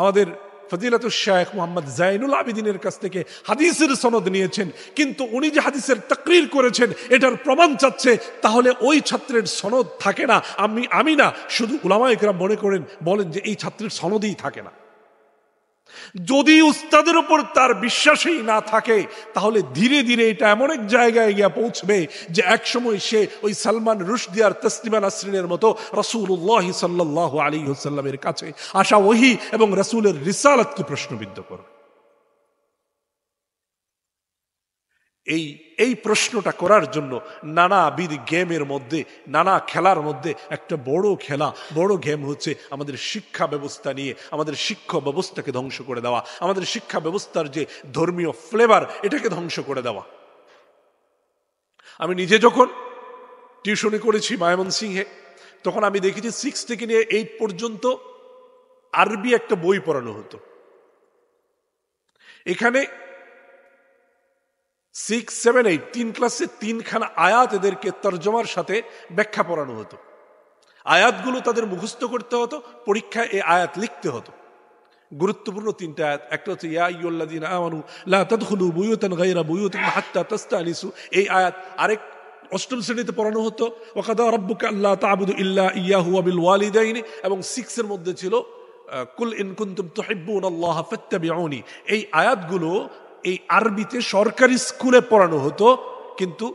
আমাদের ফজিলাতুল শাইখ মুহাম্মদ জাইনুল আবিদিনের কাছ থেকে হাদিসের সনদ নিয়েছেন, কিন্তু উনি যে হাদিসের তাকরীর করেছেন এটার প্রমাণ চাচ্ছে, তাহলে ওই ছাত্রের সনদ থাকে না। আমি না, শুধু উলামায়ে কেরাম বলেন যে এই ছাত্রের সনদই থাকে না। যদি উস্তাদের উপর তার বিশ্বাসই না থাকে, তাহলে ধীরে ধীরে এটা এমন এক জায়গায় গিয়ে পৌঁছবে যে একসময় সে ওই সালমান রুশদি আর তসলিমা নাসরিনের মতো রাসূলুল্লাহ সাল্লাল্লাহু আলাইহি ওয়াসাল্লামের কাছে আসা ওহী এবং রাসূলের রিসালাতকে প্রশ্নবিদ্ধ করবে। এই প্রশ্নটা করার জন্য নানাবিধ গেমের মধ্যে, নানা খেলার মধ্যে একটা বড় গেম হচ্ছে আমাদের শিক্ষা ব্যবস্থা নিয়ে আমাদের শিক্ষা ব্যবস্থাকে ধ্বংস করে দেওয়া, আমাদের শিক্ষা ব্যবস্থার যে ধর্মীয় ফ্লেভার এটাকে ধ্বংস করে দেওয়া। আমি নিজে যখন টিউশনি করেছি ময়মনসিংহে, তখন আমি দেখেছি 6 থেকে নিয়ে 8 পর্যন্ত আরবি একটা বই পড়ানো হতো। এখানে 6, 7, 8 3 ক্লাসে 3খানা আয়াত এদেরকে তরজমার সাথে ব্যাখ্যা পড়ানো হতো। আয়াতগুলো তাদের মুখস্থ করতে হতো, পরীক্ষায় এই আয়াত লিখতে হতো। গুরুত্বপূর্ণ 3টা আয়াত। একটা হচ্ছে ইয়া আইয়ুহাল্লাযীনা আমানু লা তাদখুলু বুয়ুতান গায়রা বুয়ুতিকুম হাত্তা তাস্তানিসু, এই আয়াত। আরেক 8ম শ্রেণীতে পড়ানো হতো ওয়া কাদা রাব্বুকা আল্লা তা'বুদু ইল্লা ইয়্যাহু ওয়া বিল ওয়ালিদাইনি, এবং 6 এর মধ্যে ছিল কুল ইন কুনতুম তুহিব্বুনাল্লাহা ফাত্তাবিউনি। এই আয়াতগুলো এই আরবিতে সরকারি স্কুলে পড়ানো হতো, কিন্তু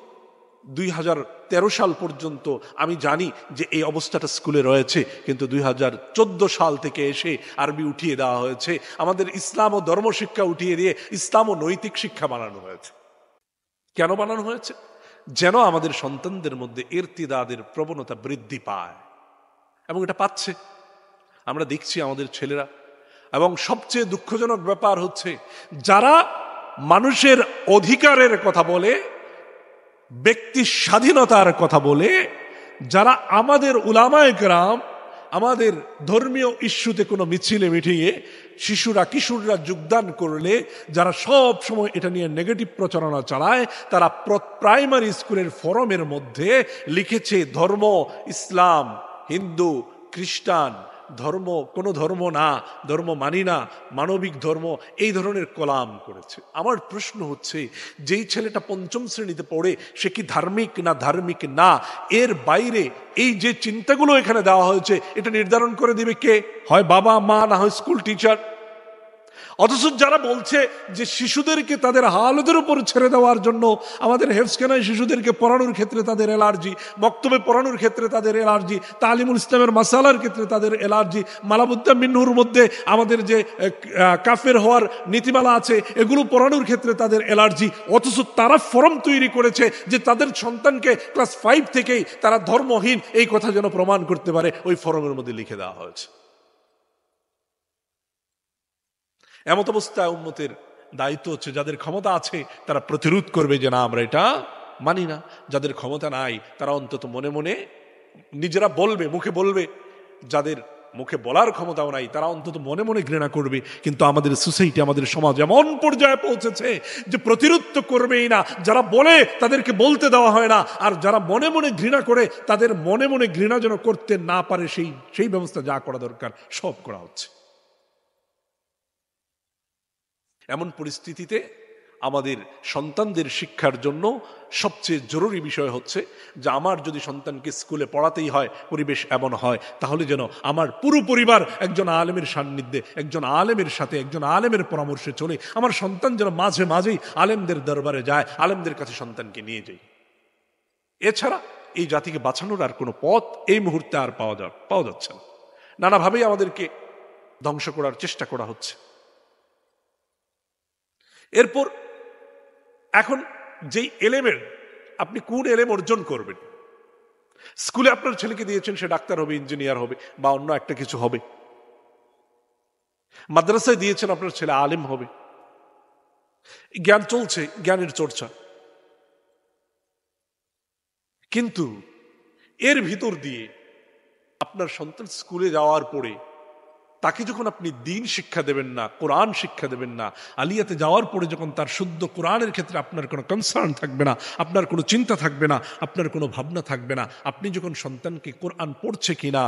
2013 সাল পর্যন্ত আমি জানি যে এই অবস্থাটা স্কুলে রয়েছে, কিন্তু 2014 সাল থেকে এসে আরবি উঠিয়ে দেওয়া হয়েছে। আমাদের ইসলাম ও ধর্মশিক্ষা উঠিয়ে দিয়ে ইসলাম ও নৈতিক শিক্ষা বানানো হয়েছে। কেন বানানো হয়েছে? যেন আমাদের সন্তানদের মধ্যে ইরতিদাদের প্রবণতা বৃদ্ধি পায়, এবং এটা পাচ্ছে, আমরা দেখছি আমাদের ছেলেরা। এবং সবচেয়ে দুঃখজনক ব্যাপার হচ্ছে, যারা মানুষের অধিকারের কথা বলে, ব্যক্তি স্বাধীনতার কথা বলে, যারা আমাদের উলামায়ে কেরাম আমাদের ধর্মীয় ইস্যুতে কোনো মিছিলে মিটিংয়ে শিশুরা কিশোররা যোগদান করলে যারা সব সময় এটা নিয়ে নেগেটিভ প্রচারণা চালায়, তারা প্রাইমারি স্কুলের ফরমের মধ্যে লিখেছে ধর্ম ইসলাম, হিন্দু, খ্রিস্টান, ধর্ম কোনো ধর্ম না, ধর্ম মানি না, মানবিক ধর্ম, এই ধরনের কলাম করেছে। আমার প্রশ্ন হচ্ছে, যেই ছেলেটা পঞ্চম শ্রেণীতে পড়ে সে কি ধার্মিক না ধার্মিক না, এর বাইরে এই যে চিন্তাগুলো এখানে দেওয়া হয়েছে এটা নির্ধারণ করে দিবে কে? হয় বাবা মা, না হয় স্কুল টিচার। অথচ যারা বলছে যে শিশুদেরকে তাদের হালতের উপর ছেড়ে দেওয়ার জন্য, আমাদের হেফজখানায় শিশুদেরকে পড়ানোর ক্ষেত্রে তাদের এলার্জি, বক্তব্যে পড়ানোর ক্ষেত্রে তাদের এলার্জি, তালিমুল ইসলামের মাসালার ক্ষেত্রে তাদের এলার্জি, মালাবুদ্দা মিন্নুর মধ্যে আমাদের যে কাফের হওয়ার নীতিমালা আছে এগুলো পড়ানোর ক্ষেত্রে তাদের এলার্জি, অথচ তারা ফরম তৈরি করেছে যে তাদের সন্তানকে ক্লাস 5 থেকেই তারা ধর্মহীন এই কথা যেন প্রমাণ করতে পারে, ওই ফরমের মধ্যে লিখে দেওয়া হয়েছে। এমত অবস্থায় উম্মতের দায়িত্ব হচ্ছে যাদের ক্ষমতা আছে তারা প্রতিরোধ করবে যে না আমরা এটা মানি না। যাদের ক্ষমতা নাই তারা অন্তত মনে মনে নিজেরা বলবে, মুখে বলবে। যাদের মুখে বলার ক্ষমতাও নাই তারা অন্তত মনে মনে ঘৃণা করবে। কিন্তু আমাদের সোসাইটি, আমাদের সমাজ এমন পর্যায়ে পৌঁছেছে যে প্রতিরোধ তো করবেই না, যারা বলে তাদেরকে বলতে দেওয়া হয় না, আর যারা মনে মনে ঘৃণা করে তাদের মনে মনে ঘৃণা যেন করতে না পারে সেই ব্যবস্থা যা করা দরকার সব করা হচ্ছে। এমন পরিস্থিতিতে আমাদের সন্তানদের শিক্ষার জন্য সবচেয়ে জরুরি বিষয় হচ্ছে যে আমার যদি সন্তানকে স্কুলে পড়াতেই হয়, পরিবেশ এমন হয়, তাহলে যেন আমার পুরো পরিবার একজন আলেমের সান্নিধ্যে, একজন আলেমের সাথে, একজন আলেমের পরামর্শে চলে। আমার সন্তান যেন মাঝে মাঝেই আলেমদের দরবারে যায়, আলেমদের কাছে সন্তানকে নিয়ে যায়। এছাড়া এই জাতিকে বাঁচানোর আর কোনো পথ এই মুহূর্তে আর পাওয়া যাচ্ছে না। নানাভাবেই আমাদেরকে ধ্বংস করার চেষ্টা করা হচ্ছে। এরপর এখন যেই এলেমের, আপনি কোন এলেম অর্জন করবেন? স্কুলে আপনার ছেলেকে দিয়েছেন সে ডাক্তার হবে, ইঞ্জিনিয়ার হবে, বা অন্য একটা কিছু হবে। মাদ্রাসায় দিয়েছেন আপনার ছেলে আলেম হবে। জ্ঞান চলছে, জ্ঞানের চর্চা। কিন্তু এর ভিতর দিয়ে আপনার সন্তান স্কুলে যাওয়ার পরে তাকে যখন আপনি দ্বীন শিক্ষা দেবেন না, কোরআন শিক্ষা দেবেন না, আলিয়াতে যাওয়ার পরে যখন তার শুদ্ধ কোরআনের ক্ষেত্রে আপনার কোনো কনসার্ন থাকবে না, আপনার কোনো চিন্তা থাকবে না, আপনার কোনো ভাবনা থাকবে না, আপনি যখন সন্তানকে কোরআন পড়ছে কিনা,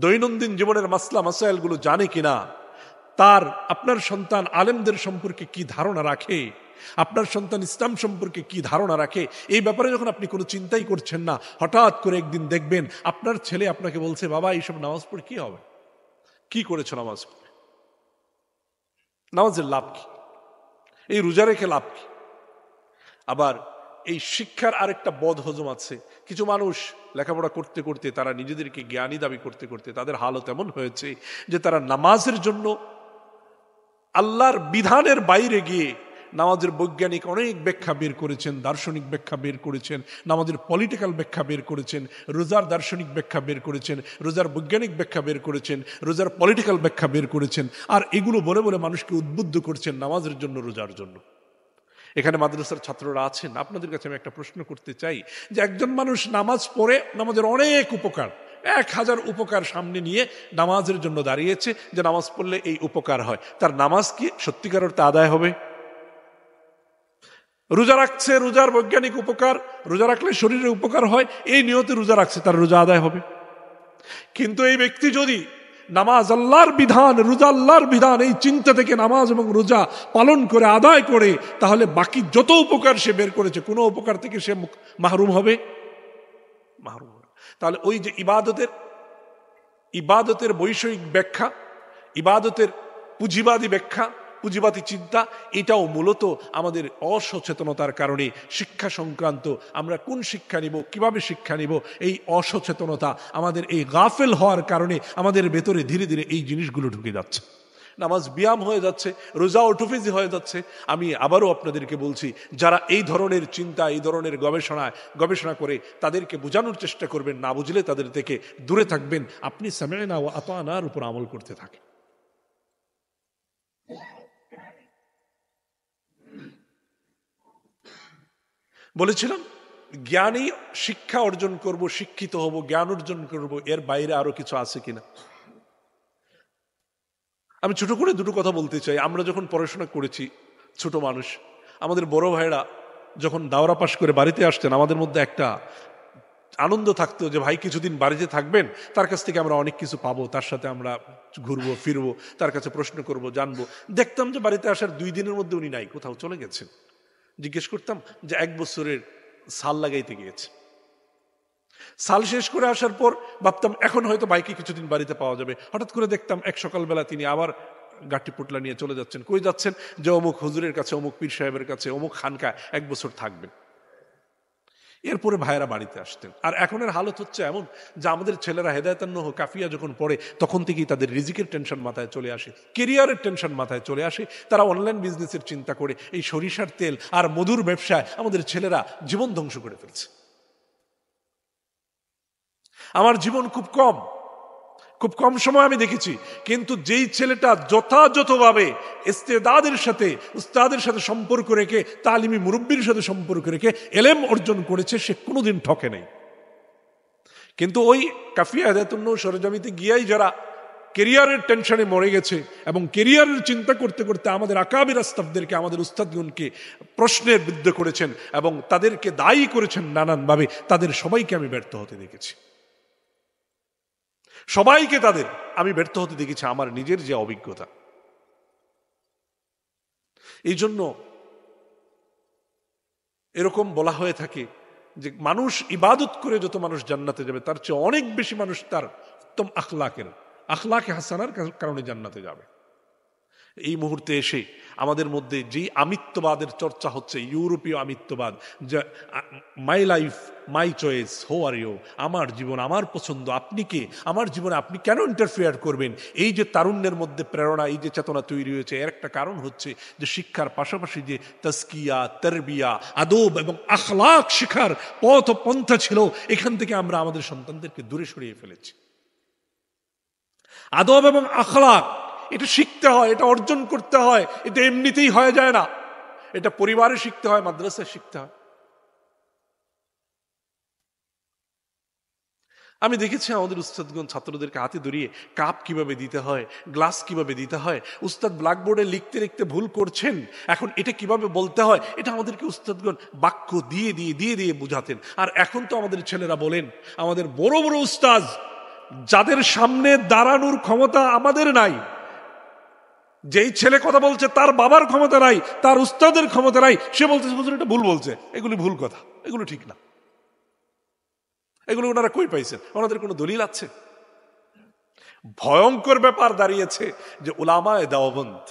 দৈনন্দিন জীবনের মাসলা মাসাইলগুলো জানে কিনা, আপনার সন্তান আলেমদের সম্পর্কে কি ধারণা রাখে, আপনার সন্তান ইসলাম সম্পর্কে কি ধারণা রাখে, এই ব্যাপারে যখন আপনি কোনো চিন্তাই করছেন না, হঠাৎ করে একদিন দেখবেন আপনার ছেলে আপনাকে বলছে, বাবা এইসব নামাজ পড়ে কি হবে? কি করেছ নামাজ পড়ে? নামাজের লাভ কি? এই রোজা রেখে লাভ কি? আবার এই শিক্ষার আরেকটা বদ হজম আছে। কিছু মানুষ লেখাপড়া করতে করতে, তারা নিজেদেরকে জ্ঞানী দাবি করতে করতে তাদের হালত এমন হয়েছে যে তারা নামাজের জন্য আল্লাহর বিধানের বাইরে গিয়ে নামাজের বৈজ্ঞানিক অনেক ব্যাখ্যা বের করেছেন, দার্শনিক ব্যাখ্যা বের করেছেন, নামাজের পলিটিক্যাল ব্যাখ্যা বের করেছেন, রোজার দার্শনিক ব্যাখ্যা বের করেছেন, রোজার বৈজ্ঞানিক ব্যাখ্যা বের করেছেন, রোজার পলিটিক্যাল ব্যাখ্যা বের করেছেন, আর এগুলো বলে বলে মানুষকে উদ্বুদ্ধ করছেন নামাজের জন্য, রোজার জন্য। এখানে মাদ্রাসার ছাত্ররা আছেন, আপনাদের কাছে আমি একটা প্রশ্ন করতে চাই যে একজন মানুষ নামাজ পড়ে, নামাজের অনেক উপকার, 1000 উপকার সামনে নিয়ে নামাজের জন্য দাঁড়িয়েছে যে নামাজ পড়লে এই উপকার হয়, তার নামাজ কি সত্যিকার অর্থে আদায় হবে? রোজা রাখছে, রোজার বৈজ্ঞানিক উপকার, রোজা রাখলে শরীরের উপকার হয়, এই নিয়তে রোজা রাখছে, তার রোজা আদায় হবে। কিন্তু এই ব্যক্তি যদি নামাজ আল্লাহর বিধান, রোজা আল্লাহর বিধান, এই চিন্তা থেকে নামাজ এবং রোজা পালন করে আদায় করে, তাহলে বাকি যত উপকার সে বের করেছে কোনো উপকার থেকে সে মাহরুম হবে? মাহরুম হবে। তাহলে ওই যে ইবাদতের বৈষয়িক ব্যাখ্যা, ইবাদতের পুঁজিবাদী ব্যাখ্যা, পুঁজিবাদী চিন্তা, এটাও মূলত আমাদের অসচেতনতার কারণে শিক্ষা সংক্রান্ত, আমরা কোন শিক্ষা নিব, কিভাবে শিক্ষা নিব, এই অসচেতনতা, আমাদের এই গাফেল হওয়ার কারণে আমাদের ভেতরে ধীরে ধীরে এই জিনিসগুলো ঢুকে যাচ্ছে। নামাজ ব্যায়াম হয়ে যাচ্ছে, রোজা অটোফিজি হয়ে যাচ্ছে। আমি আবারও আপনাদেরকে বলছি, যারা এই ধরনের চিন্তা, এই ধরনের গবেষণা করে তাদেরকে বোঝানোর চেষ্টা করবেন, না বুঝলে তাদের থেকে দূরে থাকবেন। আপনি সামি'না ওয়া আতা'নার উপর আমল করতে থাকেন। বলেছিলাম জ্ঞানী শিক্ষা অর্জন করব, শিক্ষিত হব, জ্ঞান অর্জন করব, এর বাইরে আরো কিছু আছে কিনা। আমি ছোট করে দুটো কথা বলতে চাই। আমরা যখন পড়াশোনা করেছি, ছোট মানুষ, আমাদের বড় ভাইরা যখন দাওরা পাশ করে বাড়িতে আসতেন, আমাদের মধ্যে একটা আনন্দ থাকতো যে ভাই কিছুদিন বাড়িতে থাকবেন, তার কাছ থেকে আমরা অনেক কিছু পাবো, তার সাথে আমরা ঘুরবো ফিরবো, তার কাছে প্রশ্ন করব, জানবো। দেখতাম যে বাড়িতে আসার 2 দিনের মধ্যে উনি নাই, কোথাও চলে গেছেন। জিজ্ঞেস করতাম যে 1 বছরের সাল লাগাইতে গিয়েছে। সাল শেষ করে আসার পর ভাবতাম এখন হয়তো বাইকে কিছুদিন বাড়িতে পাওয়া যাবে। হঠাৎ করে দেখতাম এক সকালবেলা তিনি আবার গাঠি পুটলা নিয়ে চলে যাচ্ছেন। কই যাচ্ছেন? যে অমুক হুজুরের কাছে, অমুক পীর সাহেবের কাছে, অমুক খানকায় 1 বছর থাকবেন। এরপরে ভাইয়েরা বাড়িতে আসতেন। আর এখনের হালত হচ্ছে এমন যে আমাদের ছেলেরা হেদায়েতান্নহ কাফিয়া যখন পড়ে তখন থেকেই তাদের রিজিকের টেনশন মাথায় চলে আসে, কেরিয়ারের টেনশন মাথায় চলে আসে। তারা অনলাইন বিজনেসের চিন্তা করে এই সরিষার তেল আর মধুর ব্যবসায় আমাদের ছেলেরা জীবন ধ্বংস করে ফেলছে। আমার জীবন খুব কম সময় আমি দেখেছি, কিন্তু যেই ছেলেটা যথাযথভাবে ইস্তেদাদের সাথে, উস্তাদের সাথে সম্পর্ক রেখে, তালিমি মুরব্বীর সাথে সম্পর্ক রেখে এলেম অর্জন করেছে, সে কোনোদিন ঠকে নেই। কিন্তু ওই কাফিয়া হেদায়েতুন্নহ সরজমিতে গিয়াই যারা কেরিয়ারের টেনশনে মরে গেছে এবং কেরিয়ারের চিন্তা করতে করতে আমাদের আকাবির আস্তাফদেরকে, আমাদের উস্তাদগণকে প্রশ্নের বিদ্ধ করেছেন এবং তাদেরকে দায়ী করেছেন নানানভাবে, তাদের সবাইকে আমি ব্যর্থ হতে দেখেছি। সবাইকে তাদের আমি ব্যর্থ হতে দেখেছি, আমার নিজের যে অভিজ্ঞতা। এই জন্য এরকম বলা হয়ে থাকে যে মানুষ ইবাদত করে যত মানুষ জান্নাতে যাবে, তার চেয়ে অনেক বেশি মানুষ তার উত্তম আখলাকে হাসানার কারণে জান্নাতে যাবে। এই মুহূর্তে এসে আমাদের মধ্যে যেই আমিত্ববাদের চর্চা হচ্ছে, ইউরোপীয় আমিত্ববাদ, যে মাই লাইফ মাই চয়েস, হো আর ইউ, আমার জীবন আমার পছন্দ, আপনি কে, আমার জীবনে আপনি কেন ইন্টারফেয়ার করবেন, এই যে তারুণ্যের মধ্যে প্রেরণা, এই যে চেতনা তৈরি হয়েছে, এর একটা কারণ হচ্ছে যে শিক্ষার পাশাপাশি যে তাজকিয়া, তারবিয়া, আদব এবং আখলাক শিখার পথ পন্থা ছিল, এখান থেকে আমরা আমাদের সন্তানদেরকে দূরে সরিয়ে ফেলেছি। আদব এবং আখলাক এটা শিখতে হয়, এটা অর্জন করতে হয়, এটা এমনিতেই হয়ে যায় না। এটা পরিবারে শিখতে হয়, মাদ্রাসায় শিখতে হয়। আমি দেখেছি আমাদের উস্তাদগণ ছাত্রদেরকে হাতে ধরিয়ে কাপ কিভাবে দিতে হয়, গ্লাস কিভাবে দিতে হয়, উস্তাদ ব্ল্যাকবোর্ডে লিখতে লিখতে ভুল করছেন, এখন এটা কিভাবে বলতে হয়, এটা আমাদেরকে উস্তাদগণ বাক্য দিয়ে দিয়ে দিয়ে দিয়ে বুঝাতেন। আর এখন তো আমাদের ছেলেরা বলেন, আমাদের বড় বড় উস্তাদ যাদের সামনে দাঁড়ানোর ক্ষমতা আমাদের নাই, যেই ছেলে কথা বলছে তার বাবার ক্ষমতা নাই, তার উস্তাদের ক্ষমতা নাই, সে বলছে হুজুর এটা ভুল বলছে, এগুলি ভুল কথা, এগুলো ঠিক না। এগুলো ওনারা কই পাইছেন? ওনাদের কোনো দলিল আছে? ভয়ঙ্কর ব্যাপার দাঁড়িয়েছে যে উলামায়ে দেওবন্দ,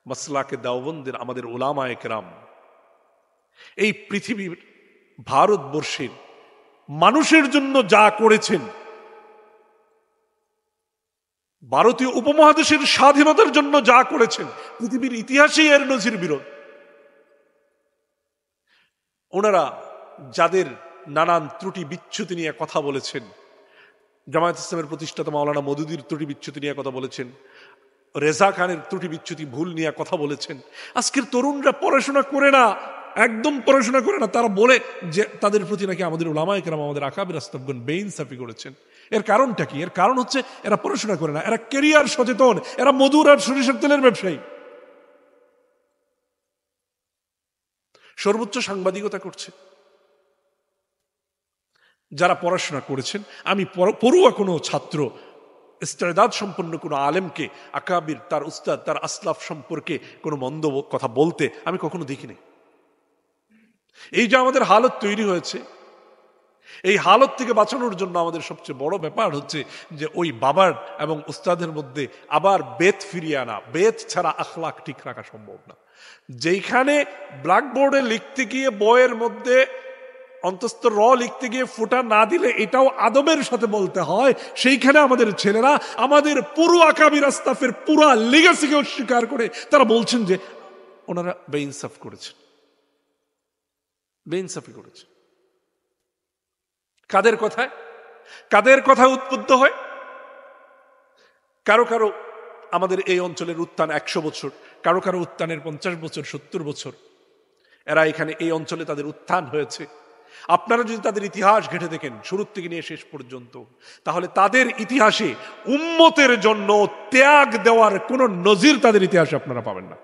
মাসলাকে দেওবন্দের আমাদের উলামায়ে কেরাম এই পৃথিবীর, ভারতবর্ষের মানুষের জন্য যা করেছেন, ভারতীয় উপমহাদেশের স্বাধীনতার জন্য যা করেছেন, পৃথিবীর ইতিহাসেই এর নজির বিরল। ওনারা যাদের নানান ত্রুটি বিচ্যুতি নিয়ে কথা বলেছেন, জামায়াত ইসলামের প্রতিষ্ঠাতা মাওলানা মওদুদীর ত্রুটি বিচ্যুতি নিয়ে কথা বলেছেন, রেজা খানের ত্রুটি বিচ্যুতি ভুল নিয়ে কথা বলেছেন। আজকের তরুণরা পড়াশোনা করে না, একদম পড়াশোনা করে না, তারা বলে যে তাদের প্রতি নাকি আমাদের উলামায়ে কেরাম, আমাদের আকাবির আস্তাবগণ বেইনসাফি করেছেন। এর কারণটা কি? এর কারণ হচ্ছে এরা পড়াশোনা করে না, এরা কেরিয়ার সচেতন, এরা মধুর আর সরিষার তেলের ব্যবসায়ী, সর্বোচ্চ সাংবাদিকতা করছে। যারা পড়াশোনা করেছেন, আমি পড়ুয়া কোনো ছাত্র, ইস্তেদাদ সম্পন্ন কোনো আলেমকে, আকাবির, তার উস্তাদ, তার আসলাফ সম্পর্কে কোনো মন্দ কথা বলতে আমি কখনো দেখিনি। এই যে আমাদের হালত তৈরি হয়েছে, এই হালত থেকে বাঁচানোর জন্য আমাদের সবচেয়ে বড় ব্যাপার হচ্ছে যে ওই বাবার এবং উস্তাদের মধ্যে আবার বেদ ফিরিয়ে আনা। বেদ ছাড়া আখলাক ঠিক রাখা সম্ভব না। যেখানে ব্ল্যাকবোর্ডে লিখতে গিয়ে বইয়ের মধ্যে অন্তস্থ র লিখতে গিয়ে ফুটা না দিলে এটাও আদবের সাথে বলতে হয়, সেইখানে আমাদের ছেলেরা আমাদের পুরো আকাবির আস্তাফের পুরা লিগাসিকে অস্বীকার করে তারা বলছেন যে ওনারা বেইনসাফ করেছেন, বেইনসাফি করেছেন। কাদের কথায় উদ্বুদ্ধ হয়? কারো কারো আমাদের এই অঞ্চলের উত্থান 100 বছর, কারো কারো উত্থানের 50 বছর, 70 বছর, এরা এখানে এই অঞ্চলে তাদের উত্থান হয়েছে, আপনারা যদি তাদের ইতিহাস ঘেঁটে দেখেন শুরু থেকে নিয়ে শেষ পর্যন্ত, তাহলে তাদের ইতিহাসে উম্মতের জন্য ত্যাগ দেওয়ার কোন নজির তাদের ইতিহাসে আপনারা পাবেন না,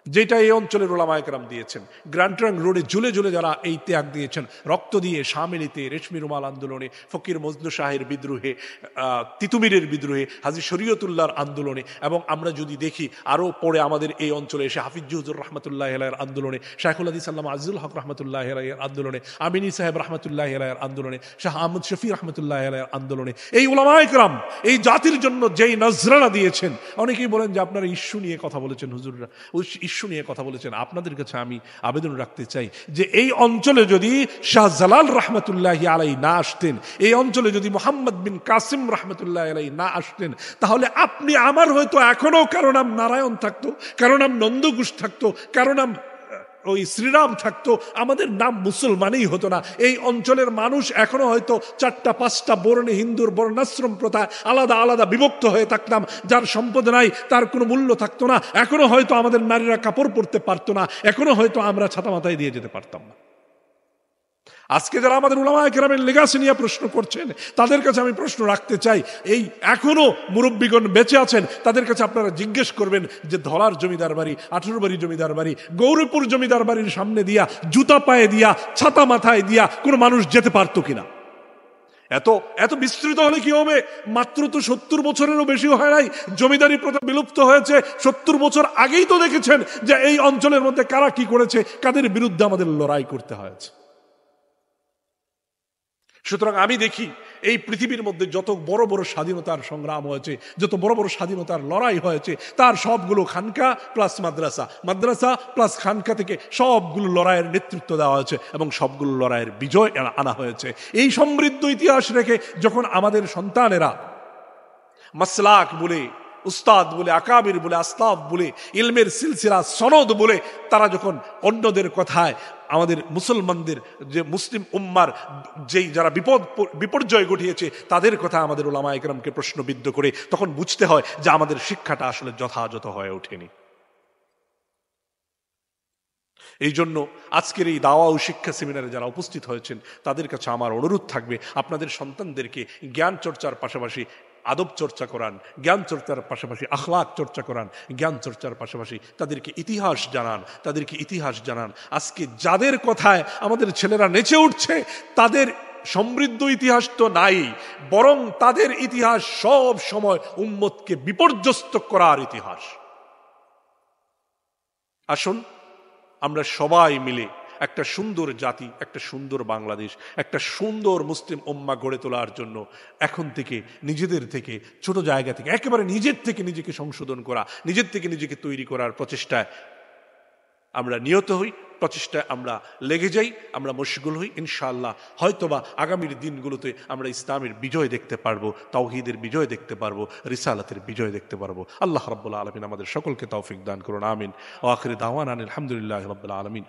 যেটা এই অঞ্চলের ওলামায়ে কেরাম দিয়েছেন। গ্র্যান্ড ট্রাঙ্ক রোডে ঝুলে ঝুলে যারা এই ত্যাগ দিয়েছেন, রক্ত দিয়ে, শামিলিতে, রেশমি রুমাল আন্দোলনে, ফকির মজনু শাহের বিদ্রোহে, তিতুমিরের বিদ্রোহে, হাজী শরীয়তুল্লাহর আন্দোলনে, এবং আমরা যদি দেখি আরও পরে আমাদের এই অঞ্চলে এসে হাফিজ হুজুর রহমতুল্লাহ আলাইহির আন্দোলনে, শাইখুল হাদিস আল্লামা আজিজুল হক রহমতুল্লাহ আলাইহির আন্দোলনে, আমিনী সাহেব রহমতুল্লাহ আলাইহির আন্দোলনে, শাহ আহমদ শফি রহমতুল্লাহ আলাইহির আন্দোলনে, এই ওলামায়ে কেরাম এই জাতির জন্য যেই নজরানা দিয়েছেন। অনেকেই বলেন যে আপনারা ইস্যু নিয়ে কথা বলেছেন, হুজুররা ইস্যু নিয়ে কথা বলেছেন। আপনাদের কাছে আমি আবেদন রাখতে চাই যে এই অঞ্চলে যদি শাহজালাল রহমতুল্লাহ আলাইহি না আসতেন, এই অঞ্চলে যদি মোহাম্মদ বিন কাসিম রহমতুল্লাহ আলাইহি না আসতেন, তাহলে আপনি আমার হয়তো এখনো কারো নাম নারায়ণ থাকতো, কারো নাম নন্দঘোষ থাকতো, কারো নাম ওই শ্রীরাম থাকতো, আমাদের নাম মুসলমানই হতো না। এই অঞ্চলের মানুষ এখনো হয়তো 4-5টা বর্ণে, হিন্দুর বর্ণাশ্রম প্রথা আলাদা আলাদা বিভক্ত হয়ে থাকতাম, যার সম্পদ নাই তার কোনো মূল্য থাকতো না, এখনো হয়তো আমাদের নারীরা কাপড় পরতে পারতো না, এখনো হয়তো আমরা ছাতা মাথায় দিয়ে যেতে পারতাম না। আজকে যারা আমাদের উলামায়ে কেরামের লেগাসি নিয়ে প্রশ্ন করছেন, তাদের কাছে আমি প্রশ্ন রাখতে চাই, এই এখনো মুরব্বীগণ বেঁচে আছেন, তাদের কাছে আপনারা জিজ্ঞেস করবেন যে ধলার জমিদার বাড়ি, 18 বাড়ি জমিদার বাড়ি, গৌরীপুর জমিদার বাড়ির সামনে দিয়া, জুতা পায়ে দিয়া, ছাতা মাথায় দিয়া কোনো মানুষ যেতে পারতো কিনা? এত এত বিস্তৃত হলে কি হবে? মাত্র তো 70 বছরেরও বেশি হয় নাই জমিদারি প্রথা বিলুপ্ত হয়েছে। 70 বছর আগেই তো দেখেছেন যে এই অঞ্চলের মধ্যে কারা কি করেছে, কাদের বিরুদ্ধে আমাদের লড়াই করতে হয়েছে। সুতরাং আমি দেখি এই পৃথিবীর মধ্যে যত বড় বড় স্বাধীনতার সংগ্রাম হয়েছে, যত বড় বড় স্বাধীনতার লড়াই হয়েছে, তার সবগুলো খানকা প্লাস মাদ্রাসা, মাদ্রাসা প্লাস খানকা থেকে সবগুলো লড়াইয়ের নেতৃত্ব দেওয়া হয়েছে এবং সবগুলো লড়াইয়ের বিজয় আনা হয়েছে। এই সমৃদ্ধ ইতিহাস রেখে যখন আমাদের সন্তানেরা মাসলাক বলে, উস্তাদ বলে, আকাবির বলে, আসলাফ বলে, ইলমের সিলসিলা সনদ বলে তারা যখন অন্যদের কথায় আমাদের মুসলমানদের, যে মুসলিম উম্মার যেই যারা বিপর্যয় ঘটিয়েছে তাদের কথা আমাদের উলামায়ে কেরামকে প্রশ্নবিদ্ধ করে, তখন বুঝতে হয় যে আমাদের শিক্ষাটা আসলে যথাযথ হয়ে ওঠেনি। এই জন্য আজকের এই দাওয়া ও শিক্ষা সেমিনারে যারা উপস্থিত হয়েছেন তাদের কাছে আমার অনুরোধ থাকবে, আপনাদের সন্তানদেরকে জ্ঞান চর্চার পাশাপাশি আদব চর্চা করান, জ্ঞান চর্চার পাশাপাশি আখলাক চর্চা করান, জ্ঞান চর্চার পাশাপাশি তাদেরকে ইতিহাস জানান, তাদেরকে ইতিহাস জানান। আজকে যাদের কথায় আমাদের ছেলেরা নেচে উঠছে, তাদের সমৃদ্ধ ইতিহাস তো নাই, বরং তাদের ইতিহাস সব সময় উম্মতকে বিপর্যস্ত করার ইতিহাস। আসুন আমরা সবাই মিলে একটা সুন্দর জাতি, একটা সুন্দর বাংলাদেশ, একটা সুন্দর মুসলিম উম্মাহ গড়ে তোলার জন্য এখন থেকে নিজেদের থেকে, ছোট জায়গা থেকে, একেবারে নিজের থেকে নিজেকে সংশোধন করা, নিজের থেকে নিজেকে তৈরি করার প্রচেষ্টায় আমরা নিয়ত হই, প্রচেষ্টায় আমরা লেগে যাই, আমরা মশগুল হই। ইনশাআল্লাহ হয়তোবা আগামীর দিনগুলোতে আমরা ইসলামের বিজয় দেখতে পারবো, তাওহীদের বিজয় দেখতে পারবো, রিসালাতের বিজয় দেখতে পারবো। আল্লাহ রাব্বুল আলামিন আমাদের সকলকে তৌফিক দান করুন, আমিন। ওয়া আখির দাওয়ানা আলহামদুলিল্লাহি রাব্বিল আলামিন।